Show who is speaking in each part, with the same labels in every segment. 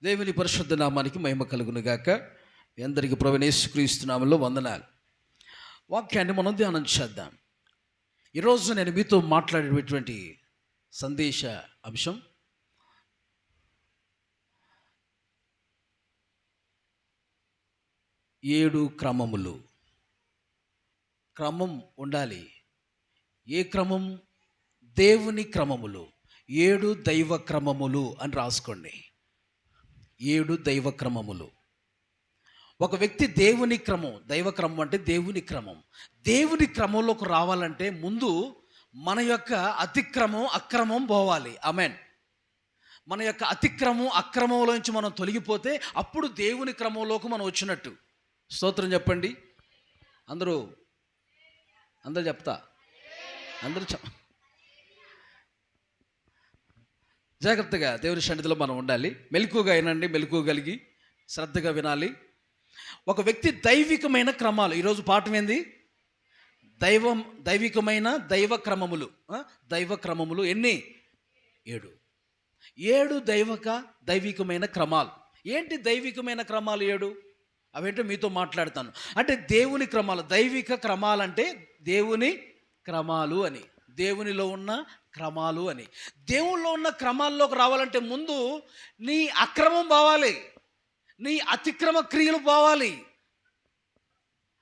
Speaker 1: దేవుని పరిశుద్ధ నామానికి మహిమ కలుగును గాక. అందరికీ ప్రభువైన యేసుక్రీస్తు నామములో వందనాలు. వాక్యాన్ని మనం ధ్యానం చేద్దాం. ఈరోజు నేను మీతో మాట్లాడేటువంటి సందేశ అంశం ఏడు క్రమములు. క్రమం ఉండాలి. ఏ క్రమం? దేవుని క్రమములు. 7 దైవ క్రమములు అని రాసుకోండి. 7 దైవ క్రమములు. ఒక వ్యక్తి దేవుని క్రమం, దైవ క్రమం అంటే దేవుని క్రమం. దేవుని క్రమంలోకి రావాలంటే ముందు మన యొక్క అతిక్రమం అక్రమం పోవాలి. ఆమేన్. మన యొక్క అతిక్రమం అక్రమంలోంచి మనం తొలగిపోతే అప్పుడు దేవుని క్రమంలోకి మనం వచ్చినట్టు. స్తోత్రం చెప్పండి. అందరూ చెప్తా. అందరూ జాగ్రత్తగా దేవుని సన్నిధిలో మనం ఉండాలి. మెలకుగా వినండి, మెలకుగా కలిగి శ్రద్ధగా వినాలి. ఒక వ్యక్తి దైవికమైన క్రమాలు. ఈరోజు పాఠం ఏంది? దైవికమైన దైవ క్రమములు. దైవ క్రమములు ఎన్ని? 7 దైవికమైన క్రమాలు. ఏంటి దైవికమైన క్రమాలు 7? అవేంటో మీతో మాట్లాడతాను. అంటే దేవుని క్రమాలు. దైవిక క్రమాలు అంటే దేవుని క్రమాలు అని, దేవునిలో ఉన్న క్రమాలు అని. దేవునిలో ఉన్న క్రమాల్లోకి రావాలంటే ముందు నీ అక్రమం పోవాలి, నీ అతిక్రమ క్రియలు పోవాలి.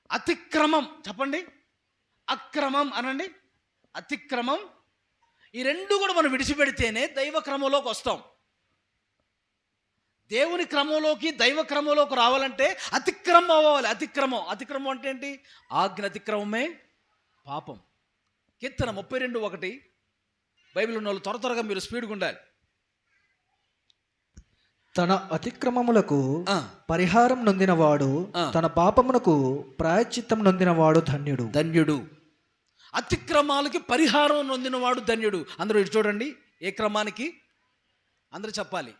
Speaker 1: అతిక్రమం చెప్పండి, అక్రమం అనండి, అతిక్రమం. ఈ రెండు కూడా మనం విడిచిపెడితేనే దైవ క్రమంలోకి వస్తాం. దేవుని క్రమంలోకి దైవ క్రమంలోకి రావాలంటే అతిక్రమం అవ్వాలి. అతిక్రమం అంటే ఏంటి? ఆజ్ఞ అతిక్రమమే పాపం. కీర్తన 32:1. బైబిల్ ఉన్న వాళ్ళు త్వరగా మీరు స్పీడ్గా ఉండాలి.
Speaker 2: తన అతిక్రమములకు పరిహారం నొందినవాడు, తన పాపమునకు ప్రాయశ్చిత్తం నొందినవాడు ధన్యుడు.
Speaker 1: అతిక్రమాలకి పరిహారం నొందినవాడు ధన్యుడు. అందరూ ఇటు చూడండి. ఏ క్రమానికి? అందరూ చెప్పాలి.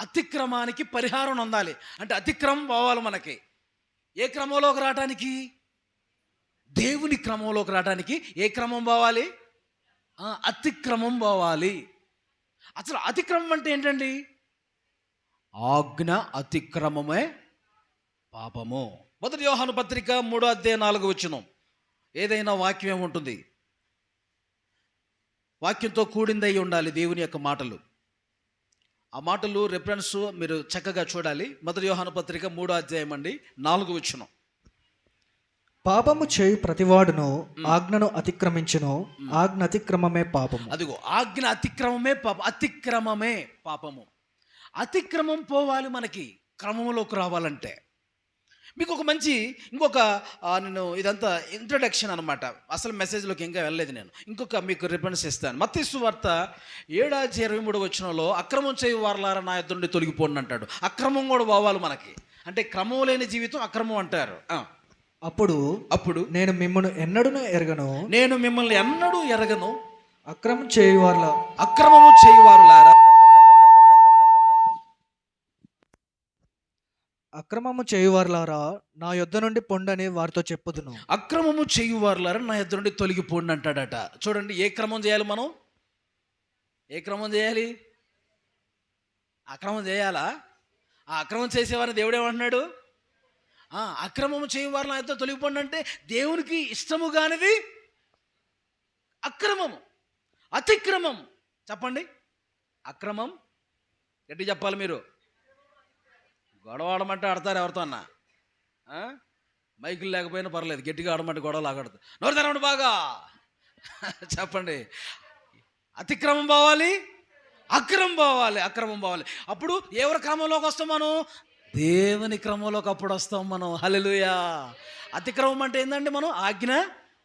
Speaker 1: అతిక్రమానికి పరిహారం నొందాలి అంటే అతిక్రమం పోవాలి మనకి. ఏ క్రమంలోకి రావడానికి? దేవుని క్రమంలోకి రావడానికి ఏ క్రమం పోవాలి? అతిక్రమం పోవాలి. అసలు అతిక్రమం అంటే ఏంటండి? ఆజ్ఞ అతిక్రమమే పాపము. 1 యోహాను పత్రిక 3:4. ఏదైనా వాక్యం ఏముంటుంది? వాక్యంతో కూడింది అయి ఉండాలి దేవుని యొక్క మాటలు. ఆ మాటలు రెఫరెన్స్ మీరు చక్కగా చూడాలి. 1 యోహాను పత్రిక 3:4.
Speaker 2: పాపము చేయు ప్రతివాడును ఆజ్ఞను అతిక్రమించును, ఆజ్ఞ అతిక్రమమే పాపము.
Speaker 1: అదిగో, ఆజ్ఞ అతిక్రమమే పాపం. అతిక్రమమే పాపము. అతిక్రమం పోవాలి మనకి క్రమంలోకి రావాలంటే. మీకు ఒక మంచి నేను ఇదంతా ఇంట్రడక్షన్ అనమాట. అసలు మెసేజ్లోకి ఇంకా వెళ్ళలేదు నేను. మీకు రిఫరెన్స్ ఇస్తాను. మత్తయి సువార్త 7:23 అక్రమం చేయు వారలారా నా యొద్ద నుండి తొలగిపోండి అంటాడు. అక్రమం కూడా పోవాలి మనకి. అంటే క్రమం లేని జీవితం అక్రమం అంటారు.
Speaker 2: అప్పుడు నేను మిమ్మల్ని ఎన్నడూ ఎరగను, అక్రమము చేయువారులారా నా యొద్ద నుండి పొండని వారితో చెప్పుదును.
Speaker 1: అక్రమము చేయువారులారా నా యొద్ద నుండి తొలగిపోండి అంటాడట. చూడండి, ఏ క్రమం చేయాలి మనం? ఏ క్రమం చేయాలి? అక్రమం చేయాలా? ఆ అక్రమం చేసేవారిని దేవుడు ఏమంటున్నాడు? అక్రమము చేయువారు నా యొద్ద తొలగిపోండి అంటే దేవునికి ఇష్టము కానిది అక్రమము. అతిక్రమం చెప్పండి. అక్రమం ఎట్టి చెప్పాలి మీరు? గొడవ ఆడమంటే ఆడతారు ఎవరితో అన్నా. మైకులు లేకపోయినా పర్లేదు, గట్టిగా ఆడమంటే గొడవలు ఆగడదు. నోరు తెరవండి బాగా చెప్పండి. అతిక్రమం పోవాలి, అక్రమం పోవాలి. అప్పుడు ఎవరి క్రమంలోకి వస్తాం మనం? దేవుని క్రమంలోకి అప్పుడు వస్తాం మనం. హల్లెలూయా. అతిక్రమం అంటే ఏంటంటే మనం ఆజ్ఞ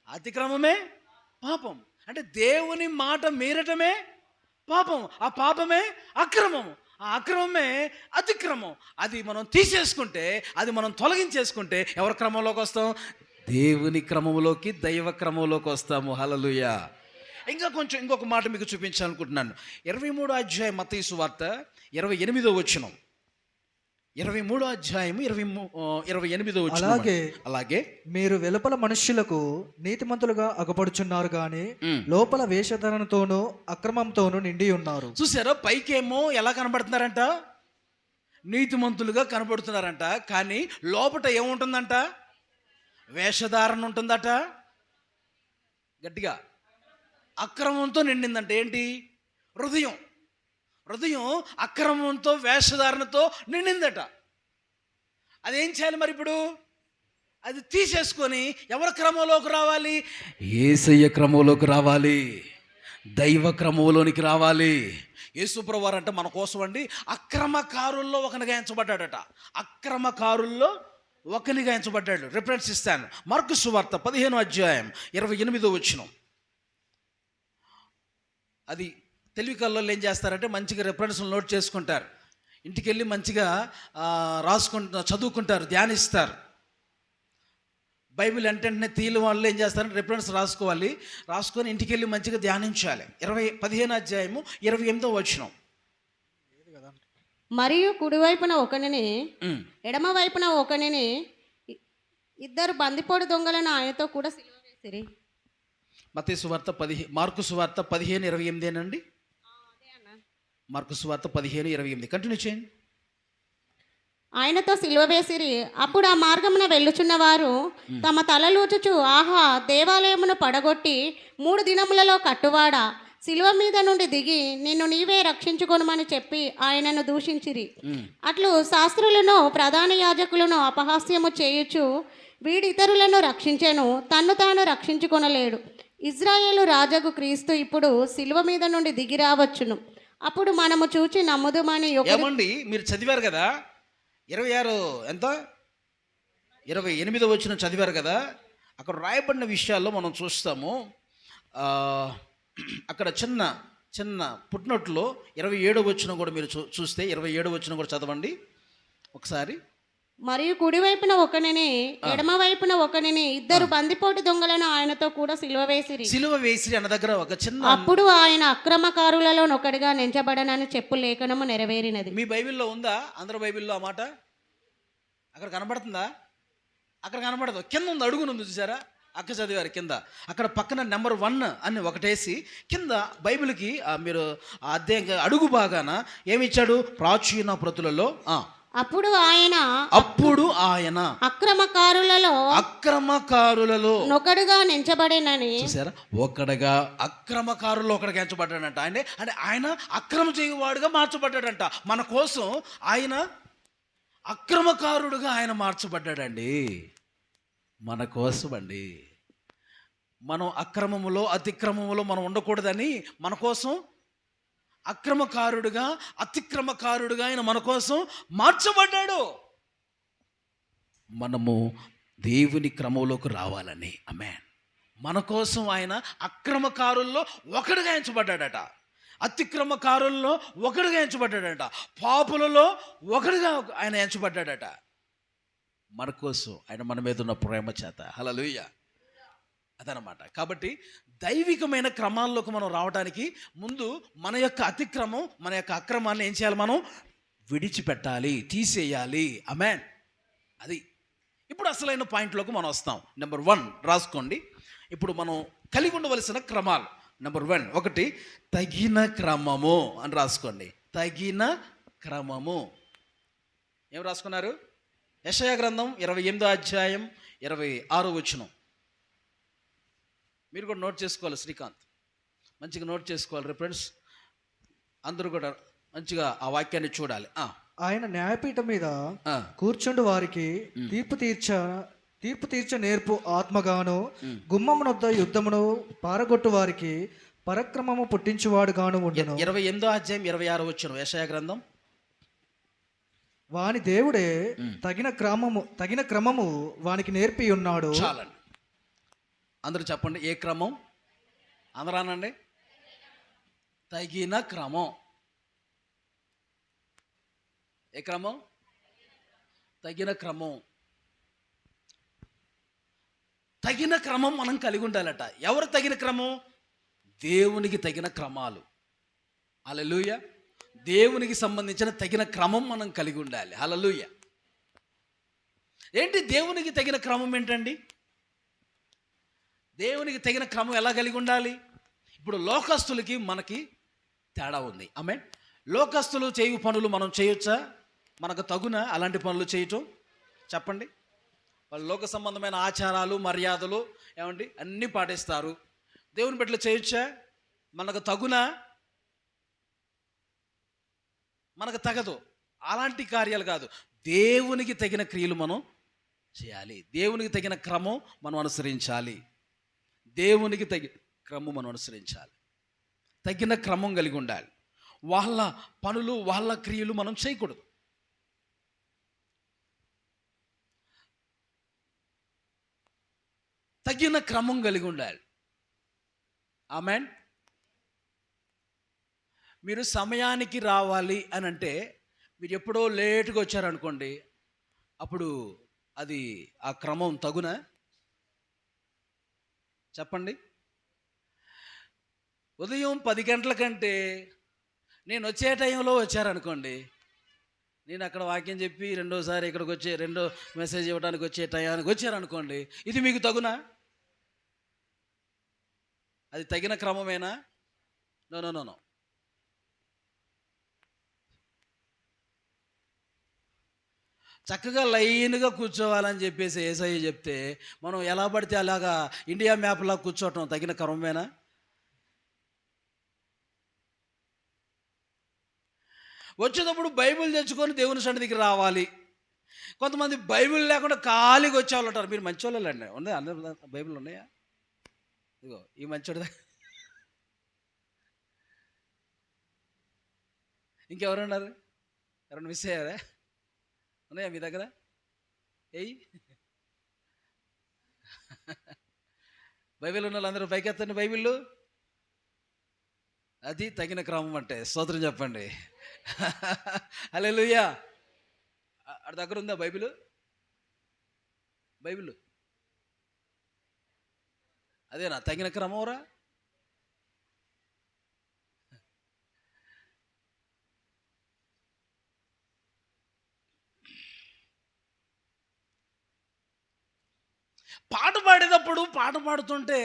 Speaker 1: అతిక్రమమే పాపం. అంటే దేవుని మాట మీరటమే పాపం. ఆ పాపమే అక్రమం. ఆ అక్రమమే అతిక్రమం. అది మనం తీసేసుకుంటే, అది మనం తొలగించేసుకుంటే ఎవరి క్రమంలోకి వస్తాం? దేవుని క్రమంలోకి, దైవ క్రమంలోకి వస్తాము. హల్లెలూయా. ఇంకొక మాట మీకు చూపించాలనుకుంటున్నాను. 23వ అధ్యాయం మత్తయి సువార్త 28వ. 23వ అధ్యాయము 28వ. అలాగే
Speaker 2: మీరు వెలుపల మనుష్యులకు నీతిమంతులుగా అగపడుచున్నారు గాని లోపల వేషధరణతోనూ అక్రమంతోనూ నిండి ఉన్నారు.
Speaker 1: చూసారో? పైకేమో ఎలా కనబడుతున్నారంట? నీతిమంతులుగా కనబడుతున్నారంట, కానీ లోపట ఏముంటుందంట? వేషధారణ ఉంటుందట. గట్టిగా అక్రమంతో నిండిందంట. ఏంటి? హృదయం. హృదయం అక్రమంతో వేషధారణతో నిండిందట. అదేం చేయాలి మరి ఇప్పుడు? అది తీసేసుకొని ఎవరి క్రమంలోకి రావాలి? యేసయ్య క్రమంలోకి రావాలి, దైవ క్రమంలోనికి రావాలి. యేసుప్రభువు వారంటే మన కోసం అండి అక్రమకారుల్లో ఒకనిగా ఎంచబడ్డాడట. అక్రమకారుల్లో ఒకనిగా ఎంచబడ్డాడు. రిఫరెన్స్ ఇస్తాను. మార్కు సువార్త 15వ అధ్యాయం 28వ వచనం. అది తెలివి కళ్ళల్లో ఏం చేస్తారంటే మంచిగా రిఫరెన్స్లు నోట్ చేసుకుంటారు, ఇంటికి వెళ్ళి మంచిగా చదువుకుంటారు, ధ్యానిస్తారు. బైబిల్ వెంటనే తీలు వాళ్ళు ఏం చేస్తారంటే రిఫరెన్స్ రాసుకొని ఇంటికి వెళ్ళి మంచిగా ధ్యానించాలి. 15వ అధ్యాయము 28వ వచనం.
Speaker 3: మరియు కుడివైపున ఒకనిని ఎడమ వైపున ఒకనిని ఇద్దరు బందిపోటు దొంగలను ఆయనతో కూడా సిలువ వేసిరి.
Speaker 1: మత్తయి సువార్త మార్కు సువార్త 15:28 అండి. మార్కు సువార్త 15:28 కంటిన్యూ చేయండి.
Speaker 3: ఆయనతో సిలువ వేసిరి. అప్పుడు ఆ మార్గమున వెళ్ళుచున్న వారు తమ తలలూచుచు, ఆహా, దేవాలయమును పడగొట్టి 3 దినములలో కట్టువాడా, సిలువ మీద నుండి దిగి నిన్ను నీవే రక్షించుకొనుమని చెప్పి ఆయనను దూషించిరి. అట్లు శాస్త్రులను ప్రధాన యాజకులను అపహాస్యము చేయుచు, వీడి ఇతరులను రక్షించెను, తన్ను తాను రక్షించుకొనలేడు. ఇజ్రాయేలు రాజగు క్రీస్తు ఇప్పుడు సిలువ మీద నుండి దిగి రావచ్చును, అప్పుడు మనము చూచి నమ్ముదుమని.
Speaker 1: ఏమండి, మీరు చదివారు కదా 28వ వచనం చదివారు కదా. అక్కడ రాయబడిన విషయాల్లో మనం చూస్తాము. అక్కడ చిన్న చిన్న పుట్నోట్లో 27వ వచనం కూడా మీరు చూస్తే 27వ వచనం కూడా చదవండి ఒకసారి.
Speaker 3: మరియు కుడివైపున ఒకనిని ఎడమ వైపున ఒకనిని ఇద్దరు బందిపోటు దొంగలను ఆయనతో కూడా సిలువ వేసిరి
Speaker 1: అన్న దగ్గర ఒక చిన్న,
Speaker 3: అప్పుడు ఆయన అక్రమకారులలో ఒకడిగా నెంచబడనని చెప్పు లేఖనము నెరవేరినది.
Speaker 1: మీ బైబిల్లో ఉందా? అందరి బైబిల్లో ఆ మాట అక్కడ కనబడుతుందా? అక్కడ కనబడదు, కింద ఉంది, అడుగునుంది చూసారా? అక్క చదివారు కింద. అక్కడ పక్కన నెంబర్ 1 అని ఒకటేసి కింద బైబిల్కి మీరు అధ్యాయం అడుగు బాగాన ఏమిచ్చాడు? ప్రాచీన ప్రతులలో
Speaker 3: అప్పుడు ఆయన
Speaker 1: అక్రమకారులలో
Speaker 3: ఒకడుగా నెంచబడేనని.
Speaker 1: చూసారా? అక్రమకారుల్లో ఒకడిగా ఎంచబడ్డాడంట. అంటే ఆయన అక్రమ చేయువాడుగా మార్చబడ్డాడంట. మన కోసం ఆయన అక్రమకారుడుగా ఆయన మార్చబడ్డాడండి. మన కోసం అండి. మనం అక్రమములో అతిక్రమములో మనం ఉండకూడదని మన కోసం అక్రమకారుడుగా అతిక్రమకారుడుగా ఆయన మన కోసం మార్చబడ్డాడు. మనము దేవుని క్రమంలోకి రావాలని. ఆమేన్. మన కోసం ఆయన అక్రమకారుల్లో ఒకడుగా ఎంచబడ్డాడట, అతిక్రమకారుల్లో ఒకడుగా ఎంచబడ్డాడట, పాపులలో ఒకడుగా ఆయన ఎంచబడ్డాడట. మన కోసం ఆయన మన మీద ఉన్న ప్రేమ చేత. హల్లెలూయా. అదనమాట. కాబట్టి దైవికమైన క్రమాల్లోకి మనం రావడానికి ముందు మన యొక్క అతిక్రమం, మన యొక్క అక్రమాన్ని ఏం చేయాలి? మనం విడిచిపెట్టాలి, తీసేయాలి. ఆమేన్. అది ఇప్పుడు అసలైన పాయింట్లోకి మనం వస్తాం. నెంబర్ 1 రాసుకోండి. ఇప్పుడు మనం కలిగి ఉండవలసిన క్రమాలు. నెంబర్ 1 ఒకటి తగిన క్రమము అని రాసుకోండి. తగిన క్రమము. ఏం రాసుకున్నారు? యెషయా గ్రంథం 28వ అధ్యాయం 26వ వచనం. మీరు కూడా నోట్ చేసుకోవాలి. శ్రీకాంత్ మంచిగా నోట్ చేసుకోవాలి. రిఫరెన్స్ అందరూ కూడా మంచిగా ఆ వాక్యాన్ని చూడాలి.
Speaker 2: ఆయన న్యాయపీఠం మీద కూర్చుండు వారికి తీర్పు తీర్చ నేర్పు ఆత్మగాను, గుమ్మమునొద్ద యుద్ధమును పారగొట్టు వారికి పరక్రమము పుట్టించువాడుగాను ఉండెను.
Speaker 1: 28వ అధ్యాయం 26వ వచనం యెషయా గ్రంథం.
Speaker 2: వాని దేవుడే తగిన క్రమము వానికి నేర్పి ఉన్నాడు.
Speaker 1: చాలండి. అందరూ చెప్పండి, ఏ క్రమం? అందరూ అనండి. తగిన క్రమం. ఏ క్రమం? తగిన క్రమం. తగిన క్రమం మనం కలిగి ఉండాలట. ఎవరు తగిన క్రమం? దేవునికి తగిన క్రమాలు. హల్లెలూయా. దేవునికి సంబంధించిన తగిన క్రమం మనం కలిగి ఉండాలి. హల్లెలూయా. ఏంటి దేవునికి తగిన క్రమం ఏంటండి? దేవునికి తగిన క్రమం ఎలా కలిగి ఉండాలి? ఇప్పుడు లోకస్తులకి మనకి తేడా ఉంది. ఆమేన్. లోకస్తులు చేయు పనులు మనం చేయొచ్చా? మనకు తగున అలాంటి పనులు చేయటం? చెప్పండి. వాళ్ళ లోక సంబంధమైన ఆచారాలు మర్యాదలు ఏమండి అన్నీ పాటిస్తారు. దేవుని బిడ్డలు చేయొచ్చా? మనకు తగునా? మనకు తగదు. అలాంటి కార్యాలు కాదు, దేవునికి తగిన క్రియలు మనం చేయాలి. దేవునికి తగిన క్రమం మనం అనుసరించాలి. దేవునికి తగిన క్రమం మనం అనుసరించాలి. తగిన క్రమం కలిగి ఉండాలి. వాళ్ళ పనులు వాళ్ళ క్రియలు మనం చేయకూడదు. తగిన క్రమం కలిగి ఉండాలి. ఆమేన్. మీరు సమయానికి రావాలి అని అంటే, మీరు ఎప్పుడో లేటుగా వచ్చారనుకోండి, అప్పుడు అది ఆ క్రమం తగునా? చెప్పండి. ఉదయం 10 గంటల కంటే నేను వచ్చే టైంలో వచ్చారనుకోండి, నేను అక్కడ వాక్యం చెప్పి రెండోసారి ఇక్కడికి వచ్చే రెండో మెసేజ్ ఇవ్వడానికి వచ్చే టయానికి వచ్చారనుకోండి, ఇది మీకు తగునా? అది తగిన క్రమమేనా? No no no no. చక్కగా లైన్గా కూర్చోవాలని చెప్పేసి యేసయ్య చెప్తే మనం ఎలా పడితే అలాగా ఇండియా మ్యాప్లా కూర్చోవటం తగిన క్రమమేనా? వచ్చేటప్పుడు బైబిల్ తెచ్చుకొని దేవుని సన్నిధికి రావాలి. కొంతమంది బైబిల్ లేకుండా ఖాళీగా వచ్చేవాళ్ళు ఉంటారు. మీరు మంచోళ్ళండి. ఉన్నాయి అందరూ బైబిల్ ఉన్నాయా? ఇదిగో ఈ మంచోడు. ఇంకెవరున్నారు? ఎవరన్నా మిస్ అయ్యారా? ఉన్నాయా మీ దగ్గర? ఏయ్, బైబిల్ ఉన్న వాళ్ళు అందరూ పైకెత్తండి బైబిళ్ళు. అది తగిన క్రమం అంటే. స్తోత్రం చెప్పండి. హల్లెలూయా. ఆడ దగ్గర ఉందా బైబిల్? బైబిల్ అదేనా తగిన క్రమంరా? పాట పాడేటప్పుడు పాట పాడుతుంటే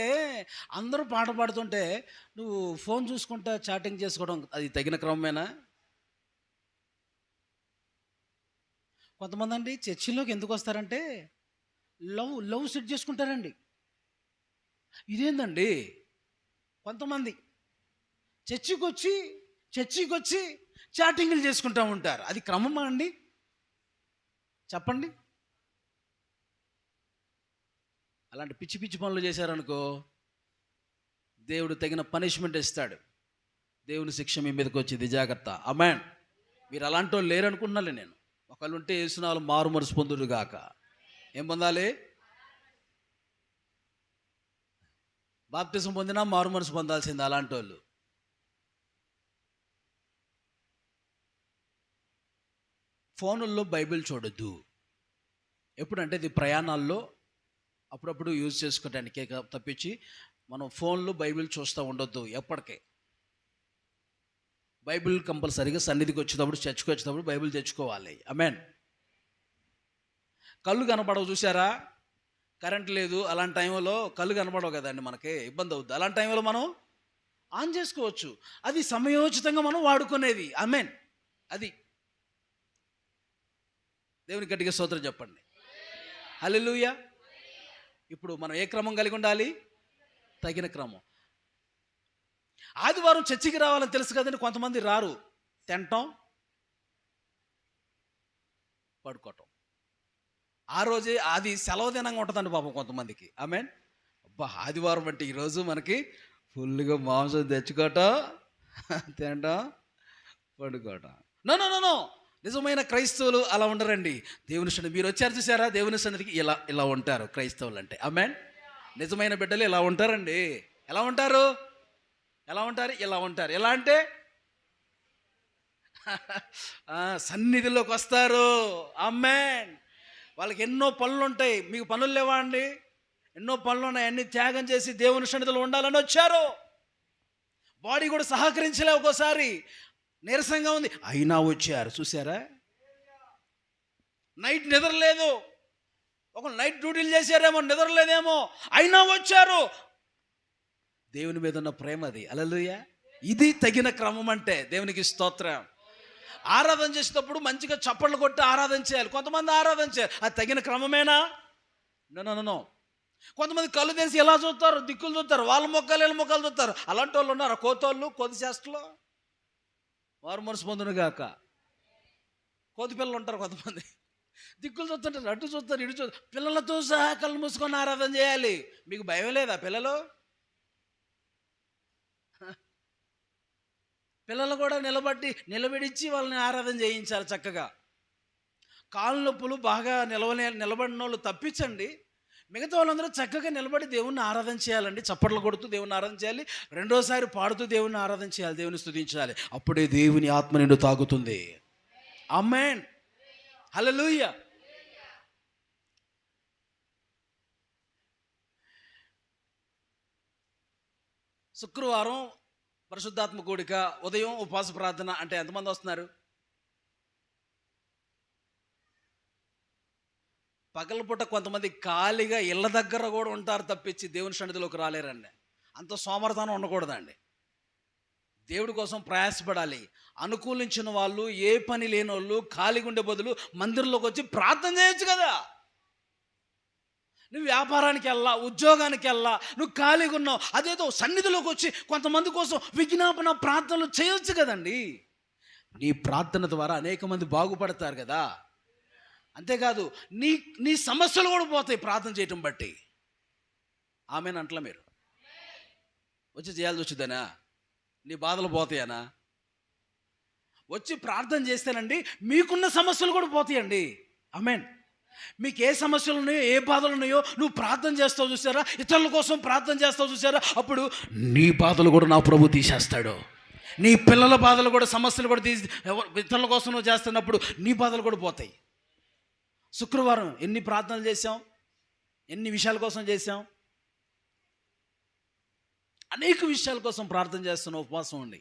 Speaker 1: అందరూ పాట పాడుతుంటే నువ్వు ఫోన్ చూసుకుంటా చాటింగ్ చేసుకోవడం అది తగిన క్రమమేనా? కొంతమంది అండి చర్చిలోకి ఎందుకు వస్తారంటే లవ్ సెట్ చేసుకుంటారండి. ఇదేందండి? కొంతమంది చర్చికి వచ్చి చాటింగ్లు చేసుకుంటూ ఉంటారు. అది క్రమమా అండి? చెప్పండి. అలాంటి పిచ్చి పిచ్చి పనులు చేశారనుకో, దేవుడు తగిన పనిష్మెంట్ ఇస్తాడు. దేవుని శిక్ష మీ మీదకి వచ్చింది, జాగ్రత్త. ఆమేన్. మీరు అలాంటి వాళ్ళు లేరనుకుంటున్నాలే నేను. ఒకళ్ళు ఉంటే యేసునామములో మారు మనసు పొందుడు గాక. ఏం పొందాలి? బాప్తిజం పొందినా మారు మనసు పొందాల్సింది అలాంటి వాళ్ళు. ఫోనుల్లో బైబిల్ చూడొద్దు. ఎప్పుడంటే ఇది ప్రయాణాల్లో అప్పుడప్పుడు యూజ్ చేసుకోవడానికే తప్పించి మనం ఫోన్లో బైబిల్ చూస్తూ ఉండొద్దు. ఎప్పటికే బైబిల్ కంపల్సరీగా సన్నిధికి వచ్చేటప్పుడు చర్చికి వచ్చేటప్పుడు బైబిల్ తెచ్చుకోవాలి. ఆమేన్. కళ్ళు కనపడవు, చూసారా? కరెంట్ లేదు, అలాంటి టైంలో కళ్ళు కనపడవు కదండి, మనకి ఇబ్బంది అవుద్ది. అలాంటి టైంలో మనం ఆన్ చేసుకోవచ్చు. అది సమయోచితంగా మనం వాడుకునేది. ఆమేన్. అది దేవుని గట్టిగా స్తోత్రం చెప్పండి. హల్లెలూయా. ఇప్పుడు మనం ఏ క్రమం కలిగి ఉండాలి? తగిన క్రమం. ఆదివారం చర్చికి రావాలని తెలుసు కదండి, కొంతమంది రారు. తినటం, పడుకోవటం. ఆ రోజే అది సెలవు దినంగా ఉంటుందండి పాపం కొంతమందికి. ఆమేన్. అబ్బా, ఆదివారం అంటే ఈరోజు మనకి ఫుల్గా మాంసం తెచ్చుకోవటం, తినటం, పడుకోవటం. No no no no. నిజమైన క్రైస్తవులు అలా ఉండరండి. దేవుని సన్నిధి మీరు వచ్చారు చూసారా, దేవుని సన్నిధికి ఇలా ఉంటారు క్రైస్తవులు అంటే. ఆమేన్. నిజమైన బిడ్డలు ఇలా ఉంటారండి. ఎలా ఉంటారు? ఇలా ఉంటారు. ఎలా అంటే సన్నిధిలోకి వస్తారు. ఆమేన్. వాళ్ళకి ఎన్నో పనులు ఉంటాయి. మీకు పనులు లేవా అండి? ఎన్నో పనులు ఉన్నాయి. అన్ని త్యాగం చేసి దేవుని సన్నిధిలో ఉండాలని వచ్చారు. బాడీ కూడా సహకరించలే, ఒక్కోసారి నీరసంగా ఉంది, అయినా వచ్చారు. చూసారా? నైట్ నిద్రలేదు, ఒక నైట్ డ్యూటీలు చేశారేమో, నిద్రలేదేమో, అయినా వచ్చారు. దేవుని మీద ఉన్న ప్రేమ అది. హల్లెలూయా. ఇది తగిన క్రమం అంటే. దేవునికి స్తోత్రం. ఆరాధన చేసేటప్పుడు మంచిగా చప్పట్లు కొట్టి ఆరాధన చేయాలి. కొంతమంది ఆరాధన చేయాలి, అది తగిన క్రమమేనా? నో. కొంతమంది కళ్ళు తెరిచి ఎలా చూస్తారు, దిక్కులు చూస్తారు, వాళ్ళ మొక్కలు వీళ్ళ మొక్కలు చూస్తారు. అలాంటి వాళ్ళు ఉన్నారు, కోతోళ్ళు, కోతి చేష్టలు. వారు మనసు పొందును గాక. కోతి పిల్లలు ఉంటారు కొంతమంది, దిక్కులు చూస్తుంటారు, అటు చూస్తారు, ఇటు చూస్తారు. పిల్లలతో సహా కళ్ళు మూసుకొని ఆరాధన చేయాలి. మీకు భయం లేదా పిల్లలు? పిల్లలు కూడా నిలబెడిచ్చి వాళ్ళని ఆరాధన చేయించాలి చక్కగా. కాళ్ళు నొప్పులు బాగా నిలబడిన వాళ్ళు తప్పించండి. మిగతా వాళ్ళందరూ చక్కగా నిలబడి దేవుణ్ణి ఆరాధన చేయాలండి. చప్పట్లు కొడుతూ దేవుని ఆరాధన చేయాలి. రెండోసారి పాడుతూ దేవుని ఆరాధన చేయాలి, దేవుని స్తుతించాలి. అప్పుడే దేవుని ఆత్మ నిండు తాగుతుంది. ఆమేన్, హల్లెలూయా. శుక్రవారం పరిశుద్ధాత్మ కూడిక, ఉదయం ఉపవాస ప్రార్థన అంటే ఎంతమంది వస్తున్నారు? పగలపూట కొంతమంది ఖాళీగా ఇళ్ళ దగ్గర కూడా ఉంటారు తప్పించి దేవుని సన్నిధిలోకి రాలేరండి. అంత సోమరతనం ఉండకూడదండి. దేవుడి కోసం ప్రయాసపడాలి. అనుకూలించిన వాళ్ళు, ఏ పని లేని వాళ్ళు ఖాళీగా ఉండే బదులు మందిరంలోకి వచ్చి ప్రార్థన చేయొచ్చు కదా. నువ్వు వ్యాపారానికి వెళ్ళా, ఉద్యోగానికి వెళ్ళా, నువ్వు ఖాళీగా ఉన్నావు, అదేదో సన్నిధిలోకి వచ్చి కొంతమంది కోసం విజ్ఞాపన ప్రార్థనలు చేయొచ్చు కదండి. నీ ప్రార్థన ద్వారా అనేక మంది బాగుపడతారు కదా. అంతేకాదు నీ సమస్యలు కూడా పోతాయి ప్రార్థన చేయటం బట్టి. ఆమెను అంటలా మీరు వచ్చి చేయాల్సి వచ్చిందనా? నీ బాధలు పోతాయనా? వచ్చి ప్రార్థన చేస్తేనండి మీకున్న సమస్యలు కూడా పోతాయండి. ఆమేన్. మీకు ఏ సమస్యలు ఉన్నాయో, ఏ బాధలు ఉన్నాయో నువ్వు ప్రార్థన చేస్తావు చూసారా, ఇతరుల కోసం ప్రార్థన చేస్తావు చూసారా, అప్పుడు నీ బాధలు కూడా నా ప్రభు తీసేస్తాడు. నీ పిల్లల బాధలు కూడా, సమస్యలు కూడా తీసి ఇతరుల కోసం నువ్వు చేస్తున్నప్పుడు నీ బాధలు కూడా పోతాయి. శుక్రవారం ఎన్ని ప్రార్థనలు చేసాం, ఎన్ని విషయాల కోసం చేసాం. అనేక విషయాల కోసం ప్రార్థన చేస్తున్నాం ఉపవాసం ఉండి.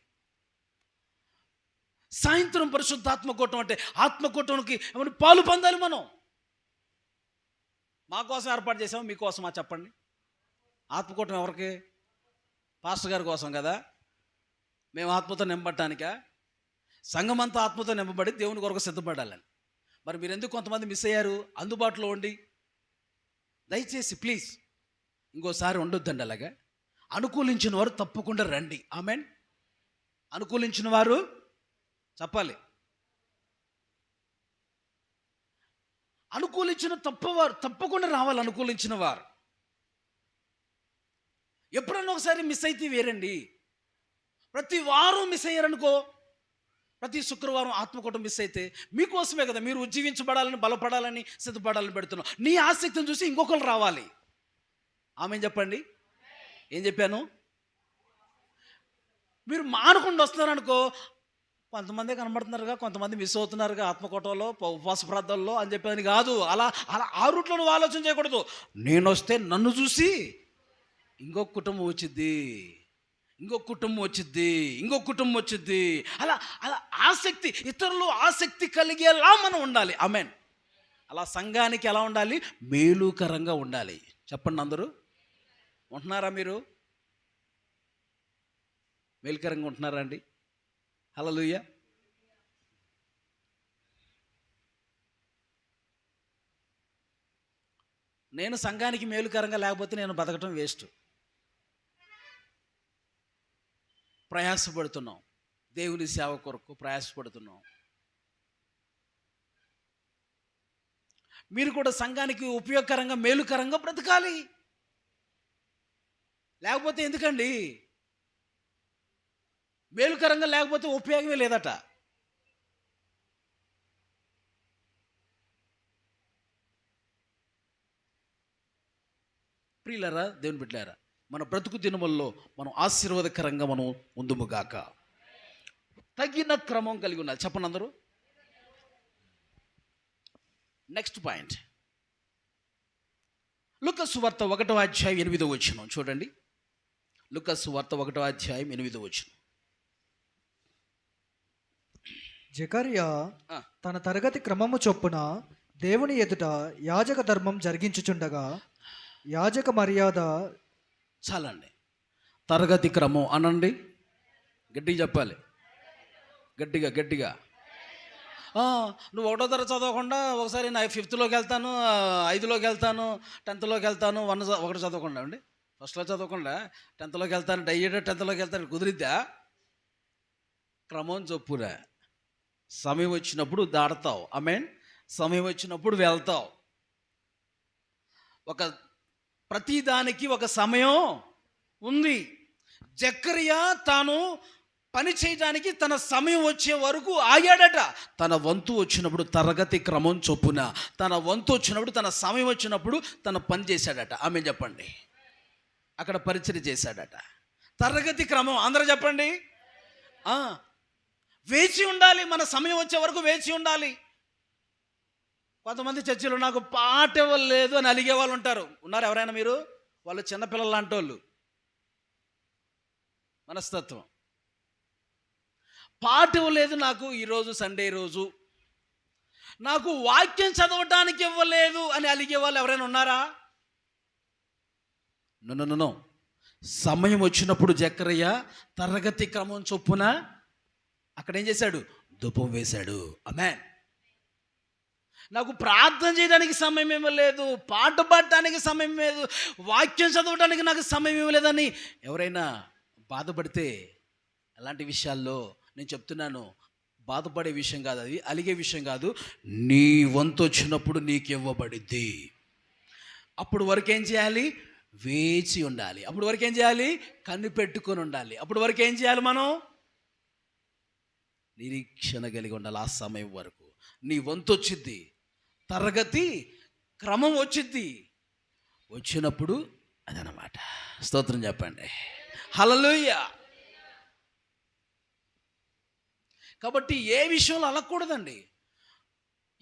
Speaker 1: సాయంత్రం పరిశుద్ధాత్మ కూటం అంటే ఆత్మకూటానికి పాలు పొందాలి మనం. మా కోసం ఏర్పాటు చేసాము, మీకోసమా చెప్పండి? ఆత్మకూటం ఎవరికి? పాస్టర్ గారి కోసం కదా. మేము ఆత్మతో నింపబడటానికా? సంఘం అంతా ఆత్మతో నింపబడి దేవుని కొరకు సిద్ధపడాలని. మరి మీరు ఎందుకు కొంతమంది మిస్ అయ్యారు? అందుబాటులో ఉండి దయచేసి ప్లీజ్ ఇంకోసారి ఉండొద్దండి అలాగా. అనుకూలించిన వారు తప్పకుండా రండి. ఆమేన్. అనుకూలించిన వారు చెప్పాలి. అనుకూలించిన తప్పకుండా రావాలి. అనుకూలించిన వారు ఎప్పుడన్నా ఒకసారి మిస్ అయితే వేరండి. ప్రతి వారం మిస్ అయ్యారనుకో, ప్రతి శుక్రవారం ఆత్మకూటం మిస్ అయితే మీకోసమే కదా. మీరు ఉజ్జీవించబడాలని, బలపడాలని, సిద్ధపడాలని పెడుతున్నాం. నీ ఆసక్తిని చూసి ఇంకొకరు రావాలి. ఆమేన్ చెప్పండి. ఏం చెప్పాను? మీరు మానకుండా వస్తున్నారనుకో, కొంతమంది కనబడుతున్నారుగా, కొంతమంది మిస్ అవుతున్నారుగా ఆత్మకూటంలో, ఉపవాస ప్రార్థనలో అని చెప్పని కాదు. అలా ఆ రూట్లో నువ్వు ఆలోచన చేయకూడదు. నేను వస్తే నన్ను చూసి ఇంకొక కుటుంబం వచ్చిద్ది, ఇంకొక కుటుంబం వచ్చిద్ది, ఇంకొక కుటుంబం వచ్చిద్ది. అలా ఆసక్తి, ఇతరులు ఆసక్తి కలిగేలా మనం ఉండాలి. ఆమేన్. అలా సంఘానికి ఎలా ఉండాలి? మేలుకరంగా ఉండాలి. చెప్పండి అందరూ. ఉంటున్నారా మీరు? మేలుకరంగా ఉంటున్నారా అండి? హల్లెలూయా. నేను సంఘానికి మేలుకరంగా లేకపోతే నేను బతకటం వేస్ట్. ప్రయాసపడుతున్నాం, దేవుని సేవ కొరకు ప్రయాసపడుతున్నాం. మీరు కూడా సంఘానికి ఉపయోగకరంగా, మేలుకరంగా బ్రతకాలి. లేకపోతే ఎందుకండి? మేలుకరంగా లేకపోతే ఉపయోగమే లేదట. ప్రియులారా, దేవుని బిడ్డలారా, మన బ్రతుకు దినముల్లో మనం ఆశీర్వాదకరంగా మనం ముందుముగాక. తగిన క్రమం కలిగి ఉండాలి. చెప్పండి అందరూ. నెక్స్ట్ పాయింట్, లూకా సువార్త 1వ అధ్యాయం 8వ వచనం చూడండి. లూకా సువార్త 1వ అధ్యాయం 8వ వచనం.
Speaker 2: జకర్యా తన తరగతి క్రమము చొప్పున దేవుని ఎదుట యాజక ధర్మం జరిగించుచుండగా యాజక మర్యాద.
Speaker 1: చాలండి. తరగతి క్రమం అనండి, గట్టిగా చెప్పాలి, గట్టిగా. నువ్వు 1వ తరగతి చదవకుండా ఒకసారి నా 5థ్లోకి వెళ్తాను, 5లోకి వెళ్తాను, 10థ్లోకి వెళ్తాను, 1 చదవకుండా అండి, 1స్ట్లో చదవకుండా 10థ్లోకి వెళ్తాను, డైరెక్ట్ 10థ్లోకి వెళ్తాను, కుదిరిద్దా? క్రమం చొప్పున సమయం వచ్చినప్పుడు దాడతావు. ఆమేన్. సమయం వచ్చినప్పుడు వెళ్తావు. ప్రతిదానికి ఒక సమయం ఉంది. జకర్యా తాను పని చేయడానికి తన సమయం వచ్చే వరకు ఆగాడట. తన వంతు వచ్చినప్పుడు తరగతి క్రమం చొప్పున, తన వంతు వచ్చినప్పుడు, తన సమయం వచ్చినప్పుడు తన పని చేశాడట. ఆమె చెప్పండి. అక్కడ పరిచర్య చేశాడట. తరగతి క్రమం అందరూ చెప్పండి. వేచి ఉండాలి. మన సమయం వచ్చే వరకు వేచి ఉండాలి. కొంతమంది చర్చిలో నాకు పాట ఇవ్వలేదు అని అలిగే వాళ్ళు ఉంటారు. ఉన్నారు ఎవరైనా మీరు? వాళ్ళు చిన్నపిల్లలు లాంటి వాళ్ళు. మనస్తత్వం. పాట ఇవ్వలేదు నాకు ఈరోజు సండే రోజు, నాకు వాక్యం చదవటానికి ఇవ్వలేదు అని అలిగే వాళ్ళు ఎవరైనా ఉన్నారా? నో. సమయం వచ్చినప్పుడు జకర్యా తరగతి క్రమం చొప్పున అక్కడ ఏం చేశాడు? ధూపం వేశాడు. ఆమేన్. నాకు ప్రార్థన చేయడానికి సమయం ఇవ్వలేదు, పాట పాడటానికి సమయం లేదు, వాక్యం చదవడానికి నాకు సమయం ఇవ్వలేదని ఎవరైనా బాధపడితే, అలాంటి విషయాల్లో నేను చెప్తున్నాను, బాధపడే విషయం కాదు అది, అలిగే విషయం కాదు. నీ వంతు వచ్చినప్పుడు నీకు ఇవ్వబడిద్ది. అప్పుడు వరకు ఏం చేయాలి? వేచి ఉండాలి. అప్పుడు వరకు ఏం చేయాలి? కన్ను పెట్టుకొని ఉండాలి. అప్పుడు వరకు ఏం చేయాలి? మనం నిరీక్షణ కలిగి ఉండాలి. ఆ సమయం వరకు నీ వంతు వచ్చిద్ది, తరగతి క్రమం వచ్చిద్ది. వచ్చినప్పుడు అదనమాట. స్తోత్రం చెప్పండి. హల్లెలూయా. కాబట్టి ఏ విషయంలో అలగకూడదండి.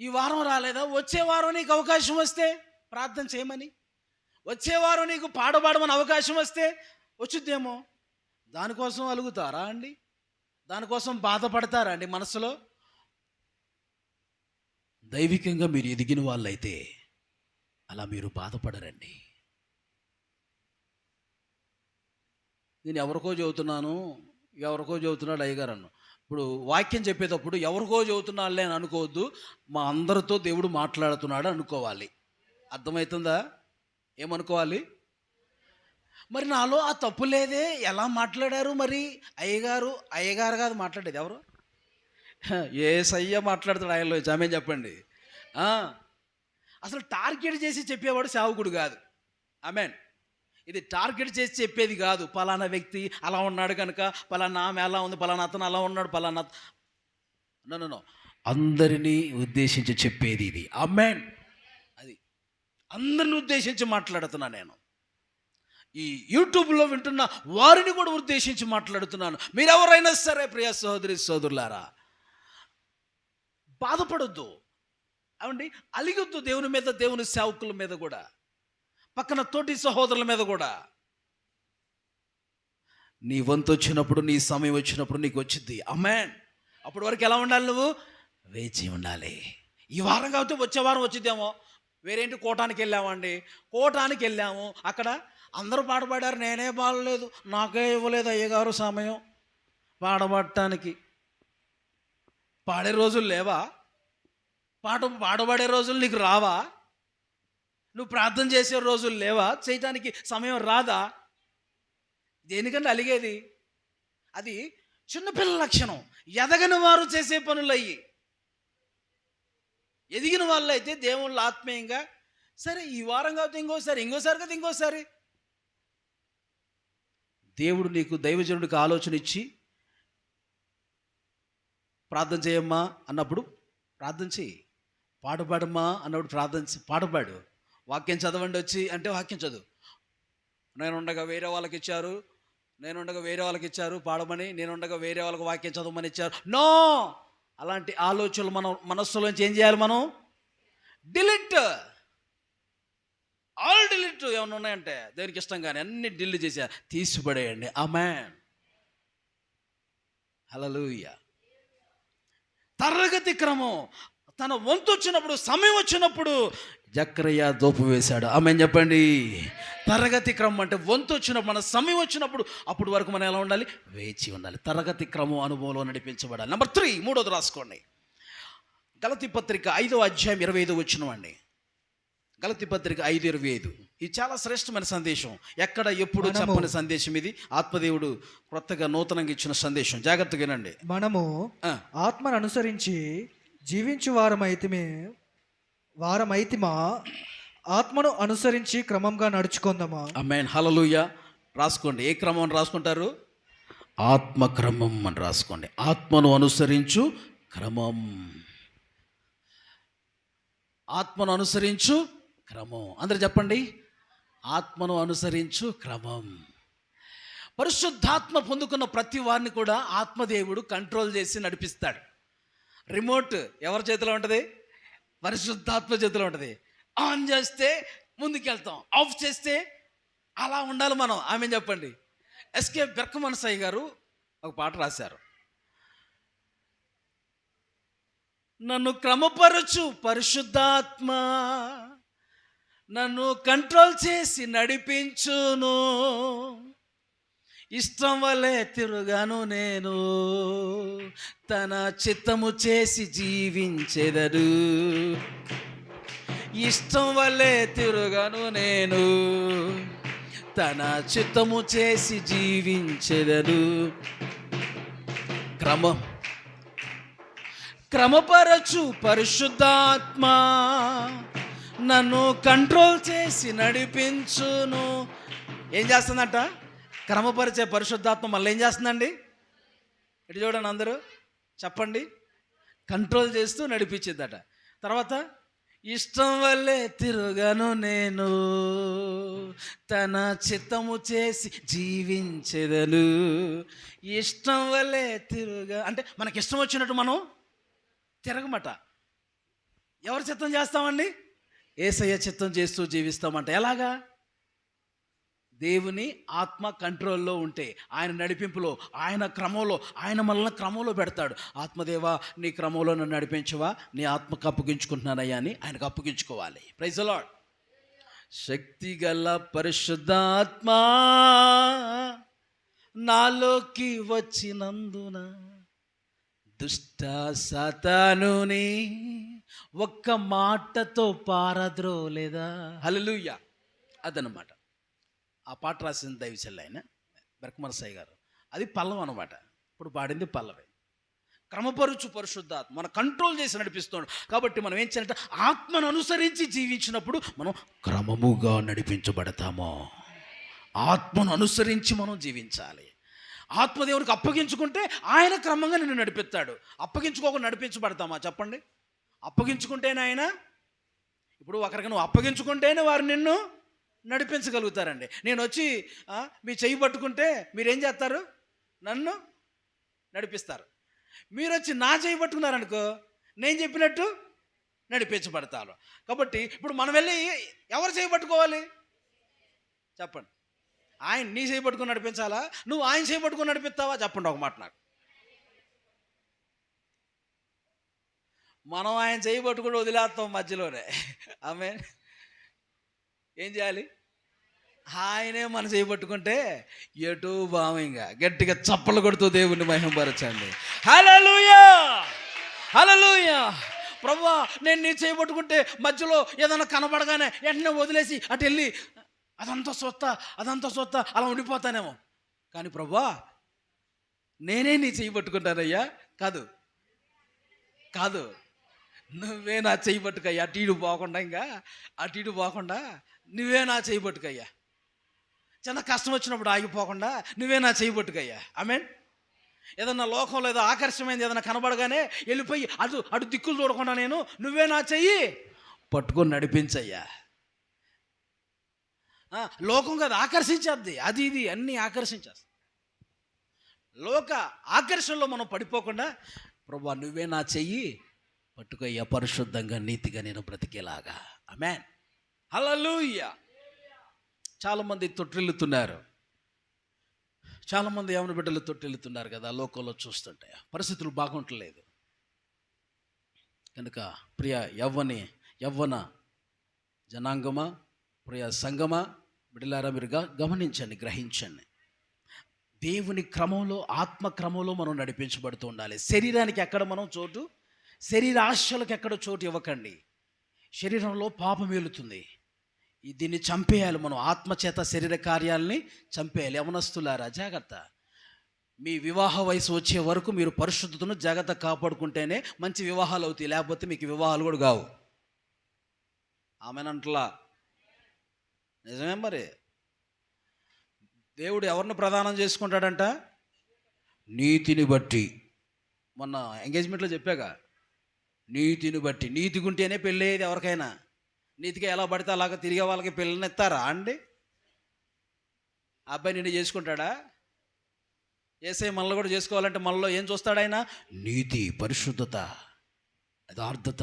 Speaker 1: ఈ వారం రాలేదా, వచ్చే వారం నీకు అవకాశం వస్తే ప్రార్థన చేయమని, వచ్చే వారం నీకు పాడమని అవకాశం వస్తే వచ్చుద్దేమో. దానికోసం అలుగుతారా అండి? దానికోసం బాధపడతారా అండి మనసులో? దైవికంగా మీరు ఎదిగిన వాళ్ళైతే అలా మీరు బాధపడరండి. నేను ఎవరికో చెబుతున్నాడు అయ్యగారు అన్న. ఇప్పుడు వాక్యం చెప్పేటప్పుడు ఎవరికో చెబుతున్నాడులే అని అనుకోవద్దు, మా అందరితో దేవుడు మాట్లాడుతున్నాడు అనుకోవాలి. అర్థమవుతుందా? ఏమనుకోవాలి? మరి నాలో ఆ తప్పు లేదే, ఎలా మాట్లాడారు మరి? అయ్యగారు కాదు మాట్లాడేది ఎవరు? యేసయ్య మాట్లాడుతాడు ఆయనలో. ఆమేన్ చెప్పండి. అసలు టార్గెట్ చేసి చెప్పేవాడు సేవకుడు కాదు. ఆమేన్. ఇది టార్గెట్ చేసి చెప్పేది కాదు. పలానా వ్యక్తి అలా ఉన్నాడు కనుక, పలానా ఆమె అలా ఉంది, పలానా అతను అలా ఉన్నాడు, పలానా నో. అందరినీ ఉద్దేశించి చెప్పేది ఇది. ఆమేన్. అది అందరిని ఉద్దేశించి మాట్లాడుతున్నా నేను. ఈ యూట్యూబ్లో వింటున్న వారిని కూడా ఉద్దేశించి మాట్లాడుతున్నాను. మీరెవరైనా సరే ప్రియ సహోదరి సోదరులారా, బాధపడొద్దు. అవండి, అలిగొద్దు దేవుని మీద, దేవుని సేవకుల మీద కూడా, పక్కన తోటి సహోదరుల మీద కూడా. నీ వంతు వచ్చినప్పుడు, నీ సమయం వచ్చినప్పుడు నీకు వచ్చింది. ఆమేన్. అప్పటి వరకు ఎలా ఉండాలి? నువ్వు వేచి ఉండాలి. ఈ వారం కాబట్టి వచ్చే వారం వచ్చిద్దేమో. వేరేంటి, కోటానికి వెళ్ళామండి. కోటానికి వెళ్ళాము, అక్కడ అందరూ పాడబడ్డారు, నేనే పాడలేదు, నాకే ఇవ్వలేదు అయ్యగారు సమయం పాడబడటానికి. పాడే రోజులు లేవా? పాడబడే రోజులు నీకు రావా? నువ్వు ప్రార్థన చేసే రోజులు లేవా? చేయటానికి సమయం రాదా? దేనికంటే అలిగేది? అది చిన్నపిల్లల లక్షణం. ఎదగని వారు చేసే పనులు అయ్యి. ఎదిగిన వాళ్ళు అయితే దేవుళ్ళు ఆత్మీయంగా, సరే ఈ వారం కాబట్టి ఇంకోసారి కదా ఇంకోసారి. దేవుడు నీకు, దైవజనుడికి ఆలోచన ఇచ్చి ప్రార్థన చేయమ్మా అన్నప్పుడు ప్రార్థన చేయి. పాడమ్మా అన్నప్పుడు పాడపాడు. వాక్యం చదవండి వచ్చి అంటే వాక్యం చదువు. నేనుండగా వేరే వాళ్ళకి ఇచ్చారు పాడమని, నేనుండగా వేరే వాళ్ళకి వాక్యం చదవమని ఇచ్చారు. నో, అలాంటి ఆలోచనలు మనం మనస్సులోంచి ఏం చేయాలి? మనం డిలీట్ ఏమైనా ఉన్నాయంటే దేవునికి ఇష్టం కానీ అన్ని డిలీట్ చేసా, తీసిపడేయండి. ఆమేన్. హల్లెలూయా. తరగతి క్రమం, తన వంతు వచ్చినప్పుడు, సమయం వచ్చినప్పుడు జకర్యా ధూపం వేశాడు. ఆమేన్ చెప్పండి. తరగతి క్రమం అంటే వంతు వచ్చినప్పుడు, మన సమయం వచ్చినప్పుడు, అప్పుడు వరకు మనం ఎలా ఉండాలి? వేచి ఉండాలి. తరగతి క్రమం అనుభవంలో నడిపించబడాలి. నెంబర్ 3, మూడోది రాసుకోండి. గలతీ పత్రిక 5వ అధ్యాయం 25 వచనం అండి. గలతీ పత్రిక 5:25. ఇది చాలా శ్రేష్టమైన సందేశం. ఎక్కడ ఎప్పుడు చెప్పని సందేశం ఇది. ఆత్మదేవుడు కొత్తగా నూతనంగా ఇచ్చిన సందేశం. జాగ్రత్తగా వినండి.
Speaker 2: మనము ఆత్మను అనుసరించి జీవించు వారమైతిమా ఆత్మను అనుసరించి క్రమంగా నడుచుకుందామా.
Speaker 1: ఆమేన్. హల్లెలూయా. రాసుకోండి. ఏ క్రమం అని రాసుకుంటారు? ఆత్మక్రమం అని రాసుకోండి. ఆత్మను అనుసరించు క్రమం. ఆత్మను అనుసరించు క్రమం. అందరూ చెప్పండి, ఆత్మను అనుసరించు క్రమం. పరిశుద్ధాత్మ పొందుకున్న ప్రతి వారిని కూడా ఆత్మదేవుడు కంట్రోల్ చేసి నడిపిస్తాడు. రిమోట్ ఎవరి చేతిలో ఉంటుంది? పరిశుద్ధాత్మ చేతిలో ఉంటుంది. ఆన్ చేస్తే ముందుకెళ్తాం, ఆఫ్ చేస్తే అలా ఉండాలి మనం. ఆమె చెప్పండి. ఎస్కే బెర్కమనసాయి గారు ఒక పాట రాశారు. నన్ను క్రమపరచు పరిశుద్ధాత్మ, నన్ను కంట్రోల్ చేసి నడిపించును, ఇష్టం వల్లే తిరుగాను నేను, తన చిత్తము చేసి జీవించెదడు. ఇష్టం వల్లే తిరుగాను నేను, తన చిత్తము చేసి జీవించెదడు. క్రమపరచు పరిశుద్ధాత్మ, నన్ను కంట్రోల్ చేసి నడిపించును. ఏం చేస్తుందంట? క్రమపరిచే పరిశుద్ధాత్మ మళ్ళీ ఏం చేస్తుందండి? ఇటు చూడండి అందరూ చెప్పండి. కంట్రోల్ చేస్తూ నడిపించిందట. తర్వాత ఇష్టం వల్లే తిరుగను నేను, తన చిత్తము చేసి జీవించెదను. ఇష్టం వల్లే అంటే మనకి ఇష్టం వచ్చినట్టు మనం తిరగమట. ఎవరి చిత్తం చేస్తామండి? యేసయ్య చిత్తం చేస్తూ జీవిస్తామంట. ఎలాగా? దేవుని ఆత్మ కంట్రోల్లో ఉంటే, ఆయన నడిపింపులో, ఆయన క్రమంలో, ఆయన మనల్ని క్రమంలో పెడతాడు. ఆత్మదేవా నీ క్రమంలో నన్ను నడిపించవా, నీ ఆత్మకు అప్పగించుకుంటున్నానయ్యా అని ఆయనకు అప్పగించుకోవాలి. Praise the lord. శక్తిగల పరిశుద్ధాత్మ నాలోకి వచ్చినందున దుష్ట సాతానుని ఒక్క మాటతో పారద్రోలేదా. హల్లెలూయా. అదనమాట ఆ పాట రాసిన దైవచెల్లి ఆయన బెర్కమనసాయి గారు. అది పల్లవం అనమాట. ఇప్పుడు పాడింది పల్లవి. క్రమపరుచు పరిశుద్ధాత్మ మన కంట్రోల్ చేసి నడిపిస్తున్నాడు. కాబట్టి మనం ఏం చేయాలంటే ఆత్మను అనుసరించి జీవించినప్పుడు మనం క్రమముగా నడిపించబడతాము. ఆత్మను అనుసరించి మనం జీవించాలి. ఆత్మదేవునికి అప్పగించుకుంటే ఆయన క్రమంగా నిన్ను నడిపిస్తాడు. అప్పగించుకోకుండా నడిపించబడతామా చెప్పండి? అప్పగించుకుంటేనే ఆయన, ఇప్పుడు ఒకరికి నువ్వు అప్పగించుకుంటేనే వారు నిన్ను నడిపించగలుగుతారండి. నేను వచ్చి మీ చెయ్యి పట్టుకుంటే మీరేం చేస్తారు? నన్ను నడిపిస్తారు. మీరు వచ్చి నా చెయ్యి పట్టుకున్నారనుకో, నేను చెప్పినట్టు నడిపించబడతాను. కాబట్టి ఇప్పుడు మనం వెళ్ళి ఎవరు చెయ్యి పట్టుకోవాలి చెప్పండి? ఆయన నీ చేయి పట్టుకొని నడిపించాలా, నువ్వు ఆయన చేయి పట్టుకొని నడిపిస్తావా చెప్పండి ఒక మాట నాకు. మనం ఆయన చేయి పట్టుకుని వదిలేస్తాం మధ్యలోనే. ఆమె ఏం చేయాలి? ఆయనే మన చేయి పట్టుకుంటే ఎటు భావంగా గట్టిగా చప్పలు కొడుతూ దేవుణ్ణి మహిమపరచండి. హల్లెలూయా, హల్లెలూయా. ప్రభువా నేను నీ చేయి పట్టుకుంటే మధ్యలో ఏదైనా కనబడగానే వెంటనే వదిలేసి అటు వెళ్ళి అదంతా సొత్త అలా ఉండిపోతానేమో. కానీ ప్రభువా నేనే నీ చెయ్యి పట్టుకుంటానయ్యా. కాదు నువ్వే నా చెయ్యి పట్టుకయ్యా. అటు ఇటు పోకుండా నువ్వే నా చెయ్యి పట్టుకయ్యా. చిన్న కష్టం వచ్చినప్పుడు ఆగిపోకుండా నువ్వే నా చెయ్యి పట్టుకయ్యా. ఆమేన్. ఏదన్నా లోకంలో ఏదో ఆకర్షమైంది ఏదైనా కనబడగానే వెళ్ళిపోయి అటు దిక్కులు చూడకుండా నువ్వే నా చెయ్యి పట్టుకొని నడిపించయ్యా. లోకం కాదు, ఆకర్షించేద్ది. అది ఇది అన్నీ ఆకర్షించేస్తుంది. లోక ఆకర్షణలో మనం పడిపోకుండా ప్రభువా నువ్వే నా చెయ్యి పట్టుకయ్యా, పరిశుద్ధంగా నీతిగా నేను బ్రతికేలాగా. ఆమేన్. హల్లెలూయా. చాలామంది తొట్టిల్లుతున్నారు. చాలామంది యవన బిడ్డలు తొట్టిల్లుతున్నారు కదా లోకంలో చూస్తుంటే. పరిస్థితులు బాగుంటలేదు కనుక ప్రియ యవ్వన జనాంగమా, ప్రియ సంగమా, బిడ్డలారా మీరు గమనించండి, గ్రహించండి. దేవుని క్రమంలో, ఆత్మ క్రమంలో మనం నడిపించబడుతూ ఉండాలి. శరీరానికి ఎక్కడ మనం చోటు శరీర ఆశలకు ఎక్కడ చోటు ఇవ్వకండి. శరీరంలో పాపం వెళుతుంది. దీన్ని చంపేయాలి మనం. ఆత్మచేత శరీర కార్యాలని చంపేయాలి. యవనస్తులారా జాగ్రత్త. మీ వివాహ వయసు వచ్చే వరకు మీరు పరిశుద్ధతను జాగ్రత్త కాపాడుకుంటేనే మంచి వివాహాలు అవుతాయి. లేకపోతే మీకు వివాహాలు కూడా కావు. ఆమెనంటలా నిజమే. మరి దేవుడు ఎవరిని ప్రదానం చేసుకుంటాడంట? నీతిని బట్టి. మొన్న ఎంగేజ్మెంట్లో చెప్పాక, నీతిని బట్టి. నీతిగుంటేనే పెళ్ళి అయ్యేది ఎవరికైనా. నీతిగా ఎలా పడితే అలాగ తిరిగే వాళ్ళకి పిల్లల్ని ఇస్తారా అండి? అబ్బాయి నిన్ను చేసుకుంటాడా? యేసయ్య మనల్ని కూడా చేసుకోవాలంటే మనలో ఏం చూస్తాడు ఆయన? నీతి, పరిశుద్ధత, యథార్థత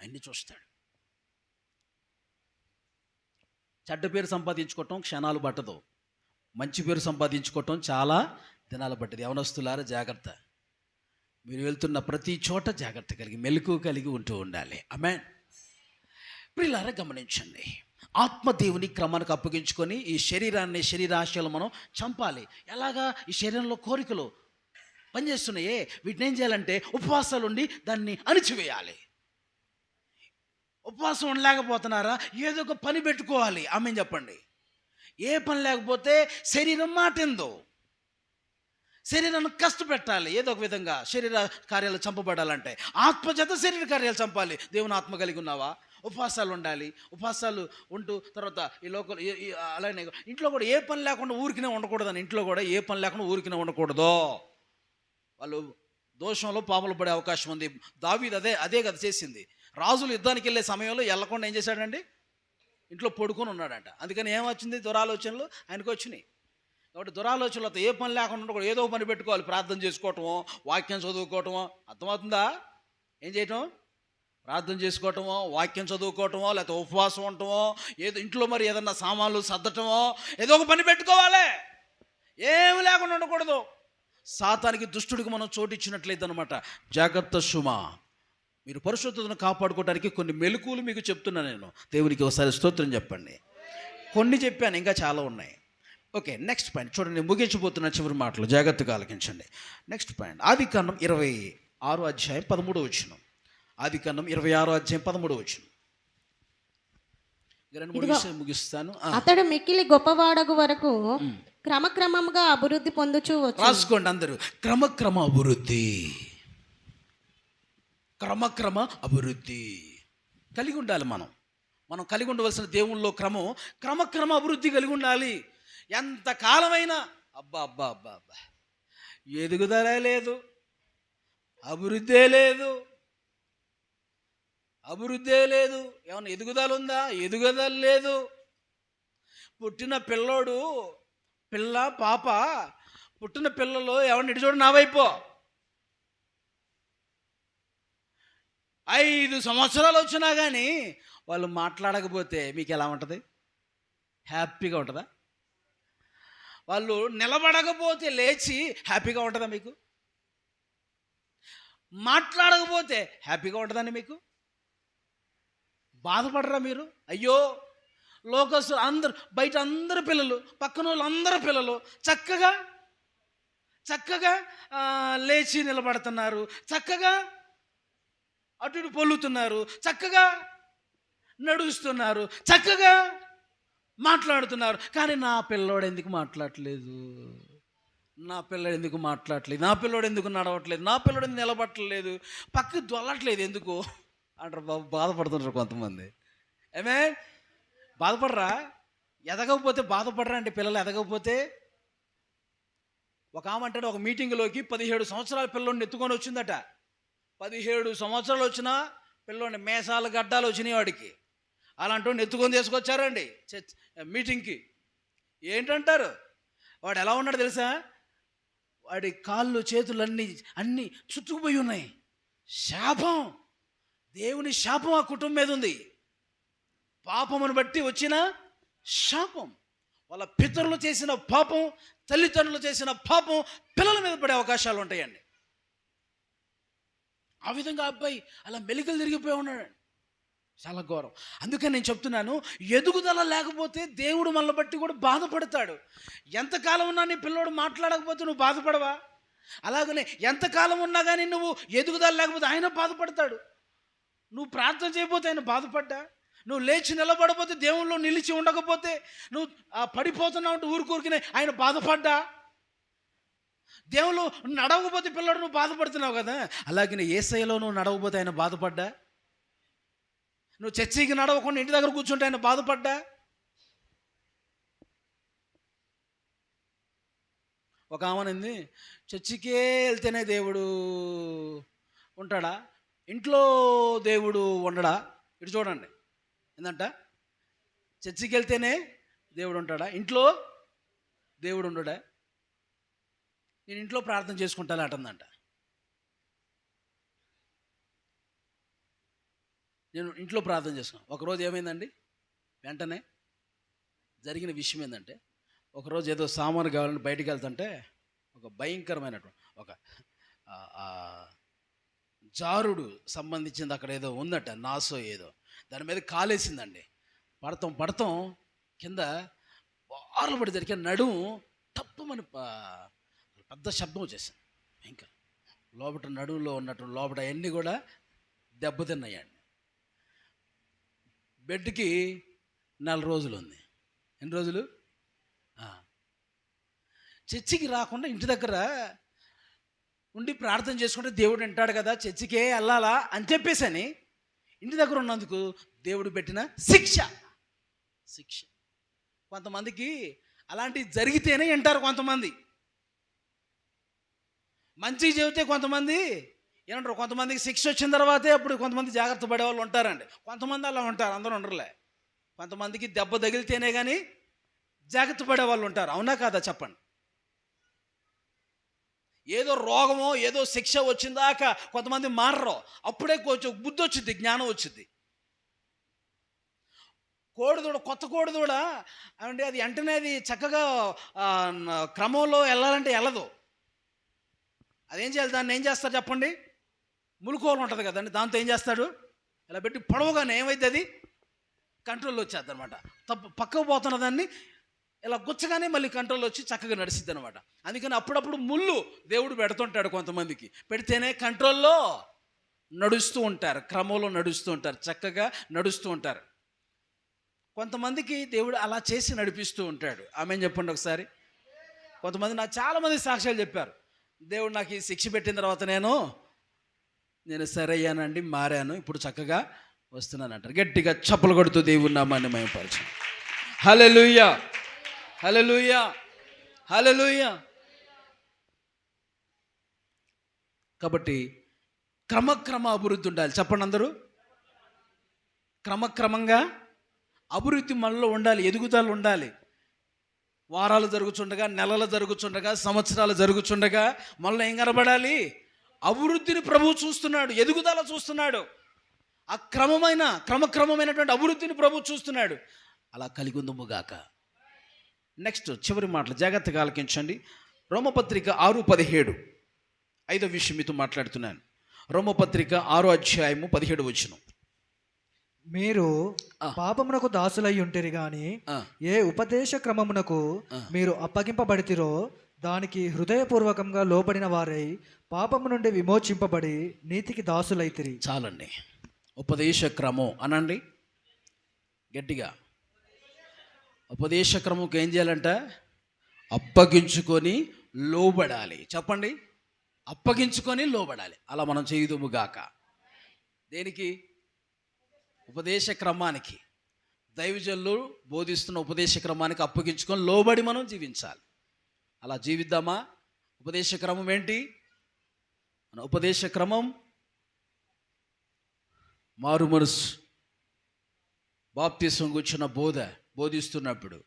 Speaker 1: అన్నీ చూస్తాడు. చెడ్డ పేరు సంపాదించుకోవటం క్షణాలు పట్టదు. మంచి పేరు సంపాదించుకోవటం చాలా దినాలు పట్టదు. యవనస్తులారా జాగ్రత్త. మీరు వెళ్తున్న ప్రతి చోట జాగ్రత్త కలిగి, మెలకువ కలిగి ఉంటూ ఉండాలి. ఆమేన్. ప్రియులారా గమనించండి. ఆత్మదేవుని క్రమానికి అప్పగించుకొని ఈ శరీరాన్ని, శరీరాశయాలు మనం చంపాలి. ఎలాగా? ఈ శరీరంలో కోరికలు పనిచేస్తున్నాయే, వీటిని ఏం చేయాలంటే ఉపవాసాలు ఉండి దాన్ని అణిచివేయాలి. ఉపవాసం ఉండలేకపోతున్నారా? ఏదో ఒక పని పెట్టుకోవాలి. ఆమె చెప్పండి. ఏ పని లేకపోతే శరీరం మాటిందో. శరీరాన్ని కష్టపెట్టాలి ఏదో ఒక విధంగా. శరీర కార్యాలు చంపబడాలంటే ఆత్మచేత శరీర కార్యాలు చంపాలి. దేవుని ఆత్మ కలిగి ఉన్నావా? ఉపవాసాలు ఉండాలి. ఉపవాసాలు ఉంటూ తర్వాత ఈ లోకల్ అలానే ఇంట్లో కూడా ఏ పని లేకుండా ఊరికినే ఉండకూడదని. ఇంట్లో కూడా ఏ పని లేకుండా ఊరికినే ఉండకూడదు. వాళ్ళు దోషంలో పాపలు పడే అవకాశం ఉంది. దావీదు అదే కదా చేసింది. రాజులు యుద్ధానికి వెళ్ళే సమయంలో వెళ్ళకుండా ఏం చేశాడండి? ఇంట్లో పడుకొని ఉన్నాడంట. అందుకని ఏమొచ్చింది? దురాలోచనలు ఆయనకు వచ్చినాయి. కాబట్టి దురాలోచనలతో ఏ పని లేకుండా ఉండకూడదు. ఏదో పని పెట్టుకోవాలి. ప్రార్థన చేసుకోవటమో, వాక్యం చదువుకోవటమో. అర్థమవుతుందా? ఏం చేయటం? ప్రార్థన చేసుకోవటమో, వాక్యం చదువుకోవటమో, లేకపోతే ఉపవాసం ఉండటమో, ఏదో ఇంట్లో మరి ఏదన్నా సామాన్లు సర్దటమో, ఏదో ఒక పని పెట్టుకోవాలి. ఏమి లేకుండా ఉండకూడదు. సాతానికి, దుష్టుడికి మనం చోటు ఇచ్చినట్లయితే అనమాట. జాగ్రత్త సుమా. మీరు పరిశుద్ధతను కాపాడుకోవడానికి కొన్ని మెలకువలు మీకు చెప్తున్నా నేను. దేవునికి ఒకసారి స్తోత్రం చెప్పండి. కొన్ని చెప్పాను, ఇంకా చాలా ఉన్నాయి. ఓకే, నెక్స్ట్ పాయింట్ చూడండి. ముగించిపోతున్న చివరి మాటలు జాగ్రత్తగా ఆలకించండి. నెక్స్ట్ పాయింట్ ఆదికాండం 26వ అధ్యాయం 13వ వచనం. ఆదికాండం 26వ అధ్యాయం 13వ వచనం. ముగిస్తాను.
Speaker 3: అతడు మిక్కిలి గొప్పవాడగు వరకు క్రమక్రమంగా అభివృద్ధి పొందుచూ వచ్చి.
Speaker 1: రాసుకోండి అందరూ. క్రమక్రమ అభివృద్ధి. క్రమక్రమ అభివృద్ధి కలిగి ఉండాలి. మనం కలిగి ఉండవలసిన దేవుళ్ళలో క్రమక్రమ అభివృద్ధి కలిగి ఉండాలి. ఎంత కాలమైనా అబ్బా అబ్బా అబ్బా అబ్బా ఎదుగుదల లేదు, అభివృద్ధే లేదు. ఏమన్నా ఎదుగుదల ఉందా? ఎదుగుదల లేదు. పుట్టిన పాప పుట్టిన పిల్లలు ఎవరిని ఇటు చూడు నా వైపు 5 సంవత్సరాలు వచ్చినా కానీ వాళ్ళు మాట్లాడకపోతే మీకు ఎలా ఉంటుంది? హ్యాపీగా ఉంటుందా? వాళ్ళు నిలబడకపోతే లేచి హ్యాపీగా ఉంటుందా మీకు? మాట్లాడకపోతే హ్యాపీగా ఉంటుందండి మీకు? బాధపడరా మీరు? అయ్యో లోకస్తులు అందరు, బయట అందరు పిల్లలు, పక్కన వాళ్ళు అందరు పిల్లలు చక్కగా లేచి నిలబడుతున్నారు, చక్కగా అటు ఇటు పొల్లుతున్నారు, చక్కగా నడుస్తున్నారు, చక్కగా మాట్లాడుతున్నారు. కానీ నా పిల్లోడు ఎందుకు మాట్లాడట్లేదు? నా పిల్లడు ఎందుకు నడవట్లేదు? నా పిల్లడు ఎందుకు నిలబట్టలేదు? పక్కకి దొల్లట్లేదు ఎందుకు అంటారు. బాబు బాధపడుతుంటారు కొంతమంది. ఏమే బాధపడరా? ఎదగకపోతే బాధపడరా అంటే పిల్లలు ఎదగకపోతే. ఒక ఆమె అంటే ఒక మీటింగ్లోకి 17 సంవత్సరాల పిల్లోడిని ఎత్తుకొని వచ్చిందట. 17 సంవత్సరాలు వచ్చినా పిల్లోడిని మేసాలు గడ్డాలు వచ్చినాయి వాడికి. అలాంటి ఎత్తుకొని తీసుకొచ్చారండి మీటింగ్కి. ఏంటంటారు? వాడు ఎలా ఉన్నాడు తెలుసా? వాడి కాళ్ళు చేతులు అన్నీ చుట్టుకుపోయి ఉన్నాయి. శాపం, దేవుని శాపం ఆ కుటుంబం మీద ఉంది. పాపమును బట్టి వచ్చిన శాపం. వాళ్ళ పితరులు చేసిన పాపం, తల్లిదండ్రులు చేసిన పాపం పిల్లల మీద పడే అవకాశాలు ఉంటాయండి. ఆ విధంగా అబ్బాయి అలా మెలికలు తిరిగిపోయి ఉన్నాడు. చాలా ఘోరం. అందుకని నేను చెప్తున్నాను, ఎదుగుదల లేకపోతే దేవుడు మనల్ని బట్టి కూడా బాధపడతాడు. ఎంతకాలం ఉన్నా నీ పిల్లోడు మాట్లాడకపోతే నువ్వు బాధపడవా? అలాగనే ఎంతకాలం ఉన్నా కానీ నువ్వు ఎదుగుదల లేకపోతే ఆయన బాధపడతాడు. నువ్వు ప్రార్థన చేయకపోతే ఆయన బాధపడ్డా, నువ్వు లేచి నిలబడకపోతే దేవుళ్ళు నిలిచి ఉండకపోతే, నువ్వు పడిపోతున్నావు అంటే ఊరికూరికినే ఆయన బాధపడ్డా, దేవుళ్ళు నడవకపోతే పిల్లడు నువ్వు బాధపడుతున్నావు కదా, అలాగే యేసయ్యలో నువ్వు నడవకపోతే ఆయన బాధపడ్డా, నువ్వు చర్చికి నడవకుండా ఇంటి దగ్గర కూర్చుంటే ఆయన బాధపడ్డా. ఒక ఆమెనింది, చర్చికే వెళ్తేనే దేవుడు ఉంటాడా, ఇంట్లో దేవుడు ఉండడా? ఇటు చూడండి, ఏంటంట, చర్చికి వెళ్తేనే దేవుడు ఉంటాడా, ఇంట్లో దేవుడు ఉండడా? నేను ఇంట్లో ప్రార్థన చేసుకుంటాను అంటుందంట. నేను ఇంట్లో ప్రార్థన చేసుకున్నాను. ఒకరోజు ఏమైందండి, వెంటనే జరిగిన విషయం ఏంటంటే, ఒకరోజు ఏదో సామాను కావాలని బయటికి వెళ్తుంటే ఒక భయంకరమైనటువంటి ఒక జారుడు సంబంధించింది అక్కడ ఏదో ఉందట, నాసో ఏదో, దాని మీద కాలేసిందండి. పడతాం కింద బార్లు పడి జరిగే నడుము తప్పమని పెద్ద శబ్దం వచ్చేసింది. ఇంకా లోపల నడుములో ఉన్నట్టు లోపల అవన్నీ కూడా దెబ్బతిన్నాయండి. బెడ్కి 4 రోజులు ఉంది. ఎన్ని రోజులు? చర్చికి రాకుండా ఇంటి దగ్గర ఉండి ప్రార్థన చేసుకుంటే దేవుడు వింటాడు కదా, చర్చికే వెళ్ళాలా అని చెప్పేసని ఇంటి దగ్గర ఉన్నందుకు దేవుడు పెట్టిన శిక్ష. కొంతమందికి అలాంటివి జరిగితేనే వింటారు. కొంతమంది మంచిగా చెబితే కొంతమంది ఏమంటారు, కొంతమందికి శిక్ష వచ్చిన తర్వాతే అప్పుడు కొంతమంది జాగ్రత్త పడే వాళ్ళు ఉంటారండి. కొంతమంది అలా ఉంటారు, అందరూ ఉండరులే. కొంతమందికి దెబ్బ తగిలితేనే కానీ జాగ్రత్త పడే వాళ్ళు ఉంటారు. అవునా కాదా చెప్పండి? ఏదో రోగమో ఏదో శిక్ష వచ్చిందాక కొంతమంది మారరు, అప్పుడే కొంచెం బుద్ధి వచ్చింది, జ్ఞానం వచ్చింది. కోడిదూడ, కొత్త కోడిదూడ అంటే అది వెంటనే అది చక్కగా క్రమంలో వెళ్ళాలంటే వెళ్ళదు. అదేం చేయాలి, దాన్ని ఏం చేస్తారు చెప్పండి? ములుకోలు ఉంటుంది కదండి, దాంతో ఏం చేస్తాడు, ఇలా పెట్టి పొడవుగానే ఏమైతే అది కంట్రోల్లో వచ్చేది అనమాట. పక్కకు పోతున్న దాన్ని ఇలా గుచ్చగానే మళ్ళీ కంట్రోల్ వచ్చి చక్కగా నడిచిద్ది అనమాట. అందుకని అప్పుడప్పుడు ముళ్ళు దేవుడు పెడుతుంటాడు కొంతమందికి, పెడితేనే కంట్రోల్లో నడుస్తూ ఉంటారు, క్రమంలో నడుస్తూ ఉంటారు, చక్కగా నడుస్తూ ఉంటారు. కొంతమందికి దేవుడు అలా చేసి నడిపిస్తూ ఉంటాడు. ఆమెను చెప్పండి ఒకసారి. కొంతమంది నాకు చాలామంది సాక్ష్యాలు చెప్పారు, దేవుడు నాకు ఈ శిక్ష పెట్టిన తర్వాత నేను సరే అయ్యానండి, మారాను, ఇప్పుడు చక్కగా వస్తున్నాను అంటారు. గట్టిగా చప్పలు కొడుతూ దేవుని నామాన్ని మహిమపరచు. హల్లెలూయా, హల్లెలూయా, హల్లెలూయా. కాబట్టి క్రమక్రమ అభివృద్ధి ఉండాలి. చెప్పండి అందరూ. క్రమక్రమంగా అభివృద్ధి మనలో ఉండాలి, ఎదుగుదల ఉండాలి. వారాలు జరుగుతుండగా, నెలలు జరుగుతుండగా, సంవత్సరాలు జరుగుతుండగా మనలో ఏం కనబడాలి? అభివృద్ధిని ప్రభువు చూస్తున్నాడు, ఎదుగుదల చూస్తున్నాడు. ఆ క్రమక్రమమైనటువంటి అభివృద్ధిని ప్రభువు చూస్తున్నాడు. అలా కలిగి ఉందుముగాక. నెక్స్ట్ చివరి మాటలు జాగ్రత్తగా ఆలకించండి. రోమపత్రిక 6:17 5వ విషయం మీతో మాట్లాడుతున్నాను. రోమపత్రిక 6వ అధ్యాయము 17వ వచనం.
Speaker 2: మీరు పాపమునకు దాసులై ఉంటిరి గాని ఏ ఉపదేశ క్రమమునకు మీరు అప్పగింపబడితిరో దానికి హృదయపూర్వకంగా లోబడిన వారై పాపము నుండి విమోచింపబడి నీతికి దాసులైతిరి.
Speaker 1: చాలండి. ఉపదేశ క్రమం అనండి గట్టిగా. ఉపదేశ క్రమంకి ఏం చేయాలంట? అప్పగించుకొని లోబడాలి. చెప్పండి, అప్పగించుకొని లోబడాలి. అలా మనం చేయుదుముగాక. దేనికి? ఉపదేశ క్రమానికి, దైవజనులు బోధిస్తున్న ఉపదేశ క్రమానికి అప్పగించుకొని లోబడి మనం జీవించాలి. అలా జీవిద్దామా? ఉపదేశ క్రమం ఏంటి? మన ఉపదేశ క్రమం మారు మనసు, బాప్తిసం గురించిన బోధిస్తున్నప్పుడు,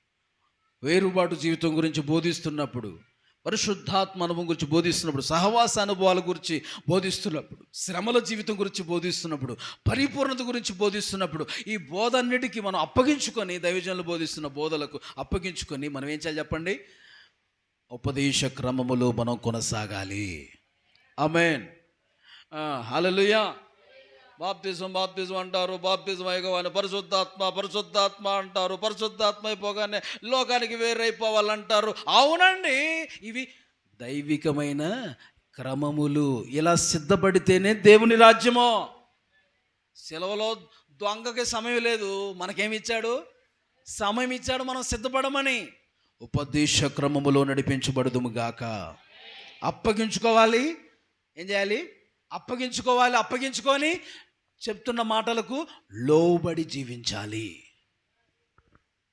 Speaker 1: వేరుబాటు జీవితం గురించి బోధిస్తున్నప్పుడు, పరిశుద్ధాత్మ అనుభవం గురించి బోధిస్తున్నప్పుడు, సహవాస అనుభవాల గురించి బోధిస్తున్నప్పుడు, శ్రమల జీవితం గురించి బోధిస్తున్నప్పుడు, పరిపూర్ణత గురించి బోధిస్తున్నప్పుడు, ఈ బోధన్నిటికీ మనం అప్పగించుకొని, దైవజనులు బోధిస్తున్న బోధలకు అప్పగించుకొని మనం ఏం చేయాలి చెప్పండి? ఉపదేశ క్రమములో మనం కొనసాగాలి. ఆమేన్, హల్లెలూయా. బాప్తిజం అంటారు, బాప్తిజం అయిపోగానే పరిశుద్ధాత్మ అంటారు, పరిశుద్ధాత్మ అయిపోగానే లోకానికి వేరైపోవాలంటారు. అవునండి, ఇవి దైవికమైన క్రమములు ఇలా సిద్ధపడితేనే దేవుని రాజ్యమో. సెలవులో దొంగకి సమయం లేదు, మనకేమి ఇచ్చాడు? సమయం ఇచ్చాడు మనం సిద్ధపడమని. ఉపదేశ క్రమములో నడిపించబడదుము గాక. అప్పగించుకోవాలి. ఏం చేయాలి? అప్పగించుకోవాలి. అప్పగించుకొని చెప్తున్న మాటలకు లోబడి జీవించాలి.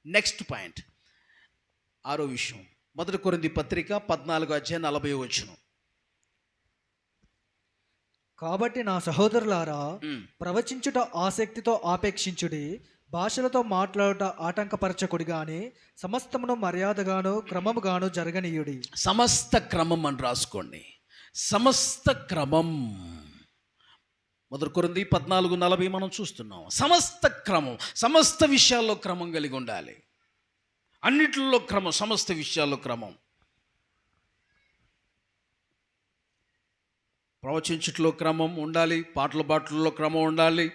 Speaker 1: నెక్స్ట్ పాయింట్, 6వ విషయం, 1 కొరింథీ పత్రిక 14:40.
Speaker 2: కాబట్టి నా సహోదరులారా, ప్రవచించుట ఆసక్తితో ఆపేక్షించుడి, భాషలతో మాట్లాడుట ఆటంకపరచకుడి గాని సమస్తమును మర్యాదగాను క్రమముగాను జరగనీయుడి.
Speaker 1: సమస్త క్రమం అని రాసుకోండి. సమస్త క్రమం. 1 కొరింథీ 14:40 మనం చూస్తున్నాం. సమస్త క్రమం, సమస్త విషయాల్లో క్రమం కలిగి ఉండాలి. అన్నిటిలో క్రమం, సమస్త విషయాల్లో క్రమం. ప్రవచించుట్లో క్రమం ఉండాలి, పాటల బాటల్లో క్రమం ఉండాలి.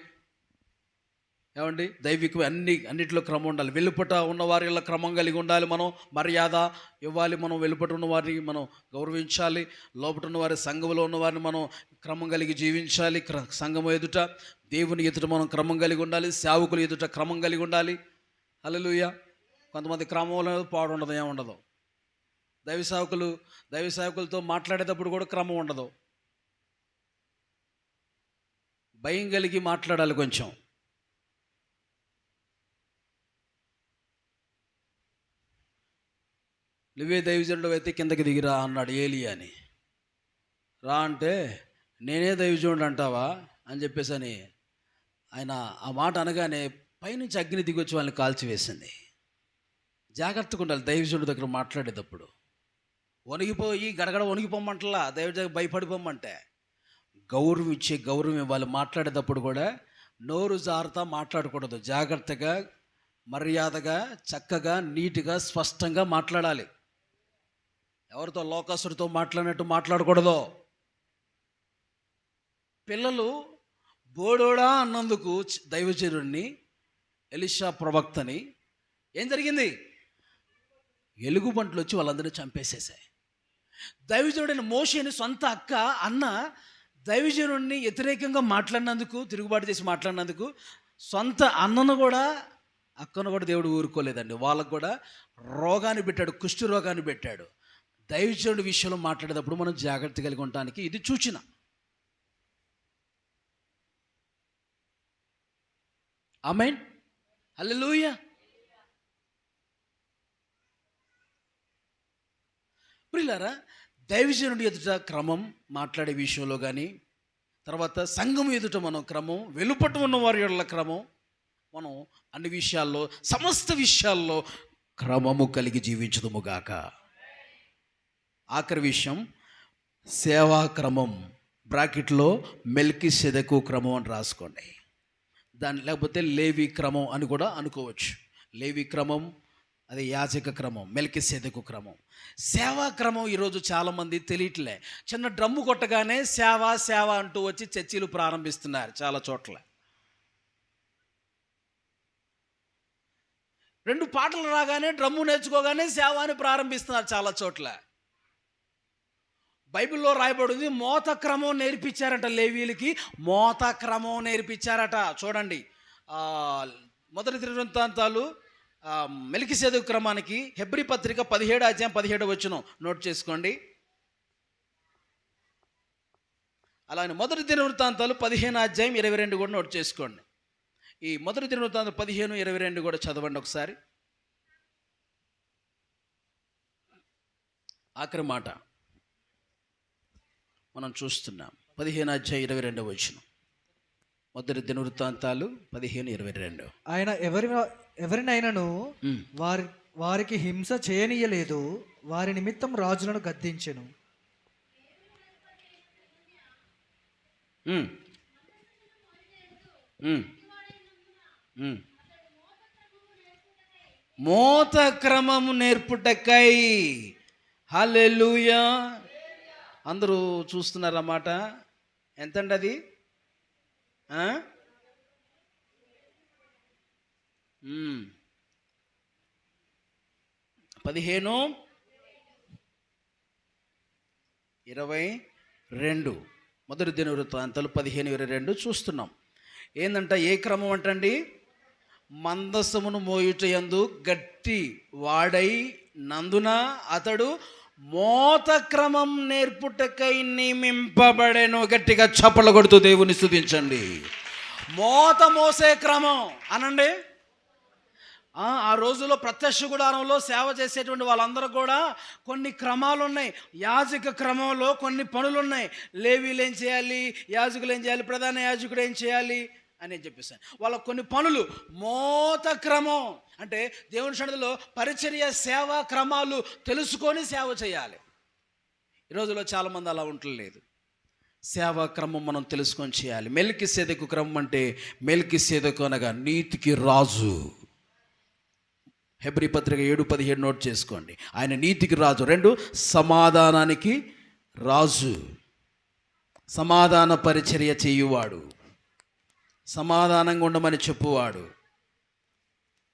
Speaker 1: ఏమండి? దైవిక అన్నిటిలో క్రమం ఉండాలి. వెలుపట ఉన్నవారి క్రమం కలిగి ఉండాలి. మనం మర్యాద ఇవ్వాలి. మనం వెలుపట ఉన్నవారిని మనం గౌరవించాలి. లోపట ఉన్నవారి, సంఘంలో ఉన్నవారిని మనం క్రమం కలిగి జీవించాలి. సంఘం ఎదుట, దేవుని ఎదుట మనం క్రమం కలిగి ఉండాలి. సేవకులు ఎదుట క్రమం కలిగి ఉండాలి. హల్లెలూయా. కొంతమంది క్రమంలో పాడు ఉండదు, ఏముండదు. దైవ సేవకులతో మాట్లాడేటప్పుడు కూడా క్రమం ఉండదు. భయం కలిగి మాట్లాడాలి కొంచెం. నువ్వే దైవజనుడు అయితే కిందకి దిగిరా అన్నాడు ఏలియాని. రా అంటే నేనే దైవజనుడు అంటావా అని చెప్పేసి ఆయన ఆ మాట అనగానే పైనుంచి అగ్ని దిగొచ్చి వాళ్ళని కాల్చివేసింది. జాగ్రత్తగా ఉండాలి దైవజనుడి దగ్గర మాట్లాడేటప్పుడు. వణిగిపోయి గడగడ వణిగిపోమ్మంటలా, దైవజనుడికి భయపడిపోమ్మంటే. గౌరవం ఇవ్వాలి. మాట్లాడేటప్పుడు కూడా నోరు జారుతా మాట్లాడకూడదు. జాగ్రత్తగా, మర్యాదగా, చక్కగా, నీట్గా, స్పష్టంగా మాట్లాడాలి. ఎవరితో లోకస్తుడితో మాట్లాడినట్టు మాట్లాడకూడదు. పిల్లలు బోడోడా అన్నందుకు దైవజనుడిని, ఎలీషా ప్రవక్తని ఏం జరిగింది? ఎలుగుబంట్లు వచ్చి వాళ్ళందరినీ చంపేసేసాయి. దైవజనుడైన మోషేని సొంత అక్క, అన్న దైవజనుడిని వ్యతిరేకంగా మాట్లాడినందుకు, తిరుగుబాటు చేసి మాట్లాడినందుకు సొంత అన్నను కూడా, అక్కను కూడా దేవుడు ఊరుకోలేదండి. వాళ్ళకు కూడా రోగాన్ని పెట్టాడు, కుష్టి రోగాన్ని పెట్టాడు. దైవజనుడి విషయంలో మాట్లాడేటప్పుడు మనం జాగ్రత్త కలిగి ఉండటానికి ఇది సూచన. ఆమేన్. హల్లెలూయా. ప్రియులారా, దైవజనుడి ఎదుట క్రమం, మాట్లాడే విషయంలో కానీ, తర్వాత సంఘం ఎదుట మనం క్రమం, వెలుపట ఉన్న వారి యొక్క క్రమం, మనం అన్ని విషయాల్లో, సమస్త విషయాల్లో క్రమము కలిగి జీవించుదుముగాక. ఆఖరి విషయం, సేవా క్రమం. బ్రాకెట్లో మెల్కీసెదెకు క్రమం అని రాసుకోండి. లేకపోతే లేవి క్రమం అని కూడా అనుకోవచ్చు. లేవి క్రమం, అదే యాజక క్రమం, మెల్కీసెదెకు క్రమం. సేవా క్రమం ఈరోజు చాలామంది తెలియట్లే. చిన్న డ్రమ్ము కొట్టగానే సేవ అంటూ వచ్చి చర్చీలు ప్రారంభిస్తున్నారు చాలా చోట్ల. 2 పాటలు రాగానే, డ్రమ్ము నేర్చుకోగానే సేవ అని ప్రారంభిస్తున్నారు చాలా చోట్ల. బైబిల్లో రాయబడింది మోత క్రమం నేర్పించారట. లేవీలకి మోత క్రమం నేర్పించారట. చూడండి, 1 దినవృత్తాంతాలు మెల్కీసెదెకు క్రమానికి హెబ్రీ పత్రిక 17:17 నోట్ చేసుకోండి. అలానే 1 దినవృత్తాంతాలు 15:22 కూడా నోట్ చేసుకోండి. ఈ 1 దినవృత్తాంతాలు 15:22 కూడా చదవండి ఒకసారి. ఆఖరి మాట మనం చూస్తున్నాం. 15:22. 1 దినవృత్తాంతాలు 15:22.
Speaker 2: ఆయన ఎవరినైనాను వారికి హింస చేయనీయలేదు, వారి నిమిత్తం రాజులను గద్దించెను.
Speaker 1: మోత క్రమము నేర్పుటకై. హల్లెలూయా. అందరూ చూస్తున్నారన్నమాట. ఎంతండి అది? 15:22. 2 మొదటి దినవృత్తాంతాలు 15:22 చూస్తున్నాం. ఏందంట, ఏ క్రమం అంటండి? మందసమును మోయుటయందు గట్టి వాడై నందున అతడు మోత క్రమం నేర్పుటకై నియమింపబడెను. గట్టిగా చప్పట్లు కొడుతూ దేవుని స్తుతించండి. మోత మోసే క్రమం అనండి. ఆ రోజుల్లో ప్రత్యక్ష గుడారంలో సేవ చేసేటువంటి వాళ్ళందరూ కూడా కొన్ని క్రమాలు ఉన్నాయి. యాజక క్రమంలో కొన్ని పనులు ఉన్నాయి. లేవీలు ఏం చేయాలి, యాజకులు ఏం చేయాలి, ప్రధాన యాజకుడు ఏం చేయాలి అని చెప్పేసి వాళ్ళకు కొన్ని పనులు. మోత క్రమం అంటే దేవుని సన్నిధిలో పరిచర్య సేవా క్రమాలు తెలుసుకొని సేవ చేయాలి. ఈ రోజుల్లో చాలామంది అలా ఉండలేదు. సేవా క్రమం మనం తెలుసుకొని చేయాలి. మెల్కీసెదెకు క్రమం అంటే, మెల్కీసెదెకు అనగా నీతికి రాజు. హెబ్రీ పత్రిక 7:17 నోట్ చేసుకోండి. ఆయన నీతికి రాజు. 2 సమాధానానికి రాజు. సమాధాన పరిచర్య చేయువాడు, సమాధానంగా ఉండమని చెప్పువాడు,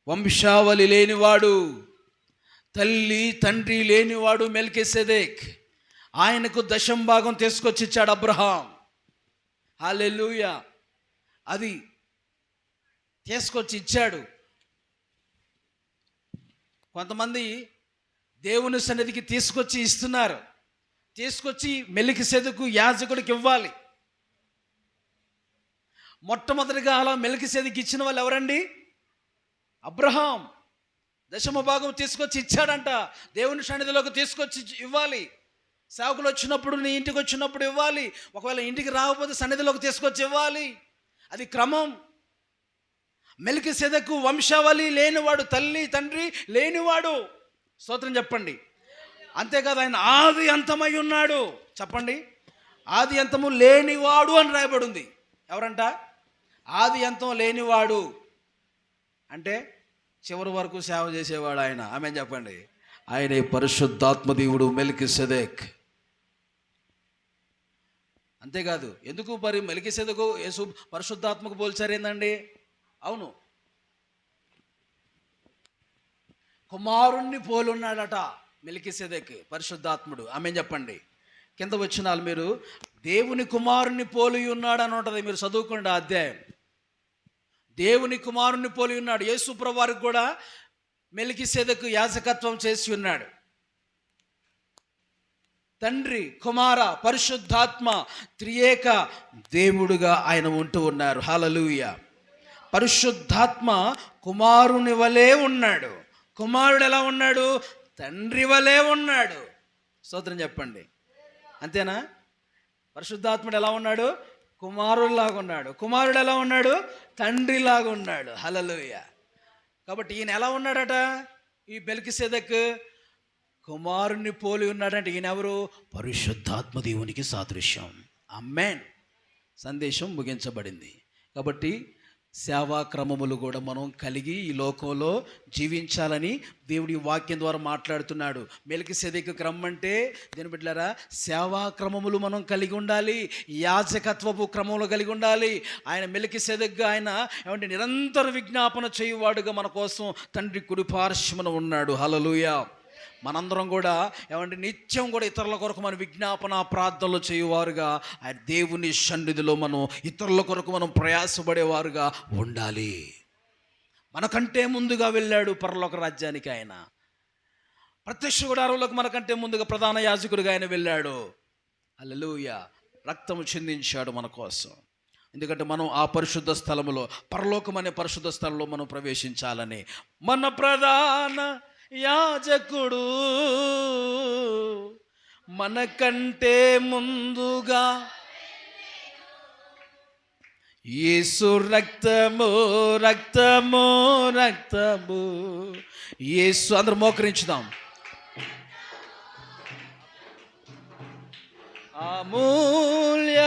Speaker 1: వంశావళి లేనివాడు, తల్లి తండ్రి లేనివాడు మెల్కీసెదెక్. ఆయనకు దశంభాగం తీసుకొచ్చి ఇచ్చాడు అబ్రహాం. హల్లెలూయా. అది తీసుకొచ్చి ఇచ్చాడు. కొంతమంది దేవుని సన్నిధికి తీసుకొచ్చి ఇస్తున్నారు. తీసుకొచ్చి మెల్కీసెదెకు యాజకుడికి ఇవ్వాలి. మొట్టమొదటిగా అలా మెల్కీసెదెకు ఇచ్చిన వాళ్ళు ఎవరండి? అబ్రహాం. దశమ భాగం తీసుకొచ్చి ఇచ్చాడంట. దేవుని సన్నిధిలోకి తీసుకొచ్చి ఇవ్వాలి. సేవకులు వచ్చినప్పుడు, నీ ఇంటికి వచ్చినప్పుడు ఇవ్వాలి. ఒకవేళ ఇంటికి రాకపోతే సన్నిధిలోకి తీసుకొచ్చి ఇవ్వాలి. అది క్రమం. మెల్కీసెదెకు వంశావళి లేనివాడు, తల్లి తండ్రి లేనివాడు. స్తోత్రం చెప్పండి. అంతేకాదు, ఆయన ఆది అంతమై ఉన్నాడు. చెప్పండి. ఆది అంతము లేనివాడు అని రాయబడి ఉంది. ఎవరంట? ఆది అంతం లేనివాడు అంటే చివరి వరకు సేవ చేసేవాడు ఆయన. ఆమె చెప్పండి. ఆయనే పరిశుద్ధాత్మ దేవుడు మెల్కీసెదెక్. అంతేకాదు, ఎందుకు మరి మెల్కీసెదెకు యేసు పరిశుద్ధాత్మకు పోల్చారేందండి? అవును, కుమారుణ్ణి పోలున్నాడట మెల్కీసెదెక్ పరిశుద్ధాత్ముడు. ఆమె చెప్పండి. కింద వచ్చినాలు మీరు దేవుని కుమారుణ్ణి పోలి ఉన్నాడు అని ఉంటుంది. మీరు చదువుకోండి ఆ అధ్యాయం. దేవుని కుమారుణ్ణి పోలి ఉన్నాడు. యేసు ప్రభువారికి కూడా మెల్కీసెదెక్ యాజకత్వం చేసి ఉన్నాడు. తండ్రి, కుమార, పరిశుద్ధాత్మ త్రియేక దేవుడుగా ఆయన ఉంటూ ఉన్నారు. హల్లెలూయా. పరిశుద్ధాత్మ కుమారుని వలే ఉన్నాడు. కుమారుడు ఎలా ఉన్నాడు? తండ్రి వలే ఉన్నాడు. స్తోత్రం చెప్పండి. అంతేనా? పరిశుద్ధాత్ముడు ఎలా ఉన్నాడు? కుమారుడిలాగా ఉన్నాడు. కుమారుడు ఎలా ఉన్నాడు? తండ్రిలాగా ఉన్నాడు. హల్లెలూయా. కాబట్టి ఈయన ఎలా ఉన్నాడట? ఈ మెల్కీసెదెక్ కుమారుణ్ణి పోలి ఉన్నాడంటే ఈయన ఎవరు? పరిశుద్ధాత్మ దేవునికి సాదృశ్యం. ఆమేన్. సందేశం ముగించబడింది. కాబట్టి సేవా క్రమములు కూడా మనం కలిగి ఈ లోకంలో జీవించాలని దేవుడి వాక్యం ద్వారా మాట్లాడుతున్నాడు. మెల్కీసెదెకు క్రమం అంటే దీని బిడ్డలారా, సేవా క్రమములు మనం కలిగి ఉండాలి. యాజకత్వపు క్రమంలో కలిగి ఉండాలి. ఆయన మెల్కీసెదెక్ ఆయన ఏమంటే నిరంతర విజ్ఞాపన చేయువాడుగా మన కోసం తండ్రి కుడి పార్శ్వమున ఉన్నాడు. హల్లెలూయా. మనందరం కూడా ఏమంటే నిత్యం కూడా ఇతరుల కొరకు మన విజ్ఞాపన ప్రార్థనలు చేయువారుగా, ఆయన దేవుని సన్నిధిలో మనం ఇతరుల కొరకు మనం ప్రయాసపడేవారుగా ఉండాలి. మనకంటే ముందుగా వెళ్ళాడు పరలోక రాజ్యానికి. ఆయన ప్రత్యక్ష గుడారంలోకి మనకంటే ముందుగా ప్రధాన యాజకుడిగా ఆయన వెళ్ళాడు. హల్లెలూయా. రక్తము చిందించాడు మన కోసం. ఎందుకంటే మనం ఆ పరిశుద్ధ స్థలములో, పరలోకం అనే పరిశుద్ధ స్థలంలో మనం ప్రవేశించాలని. మన ప్రధాన యాజకుడు మనకంటే ముందుగా యేసు రక్తము రక్తము రక్తము యేసు. అందరూ మోకరించుదాం. అమూల్యమైన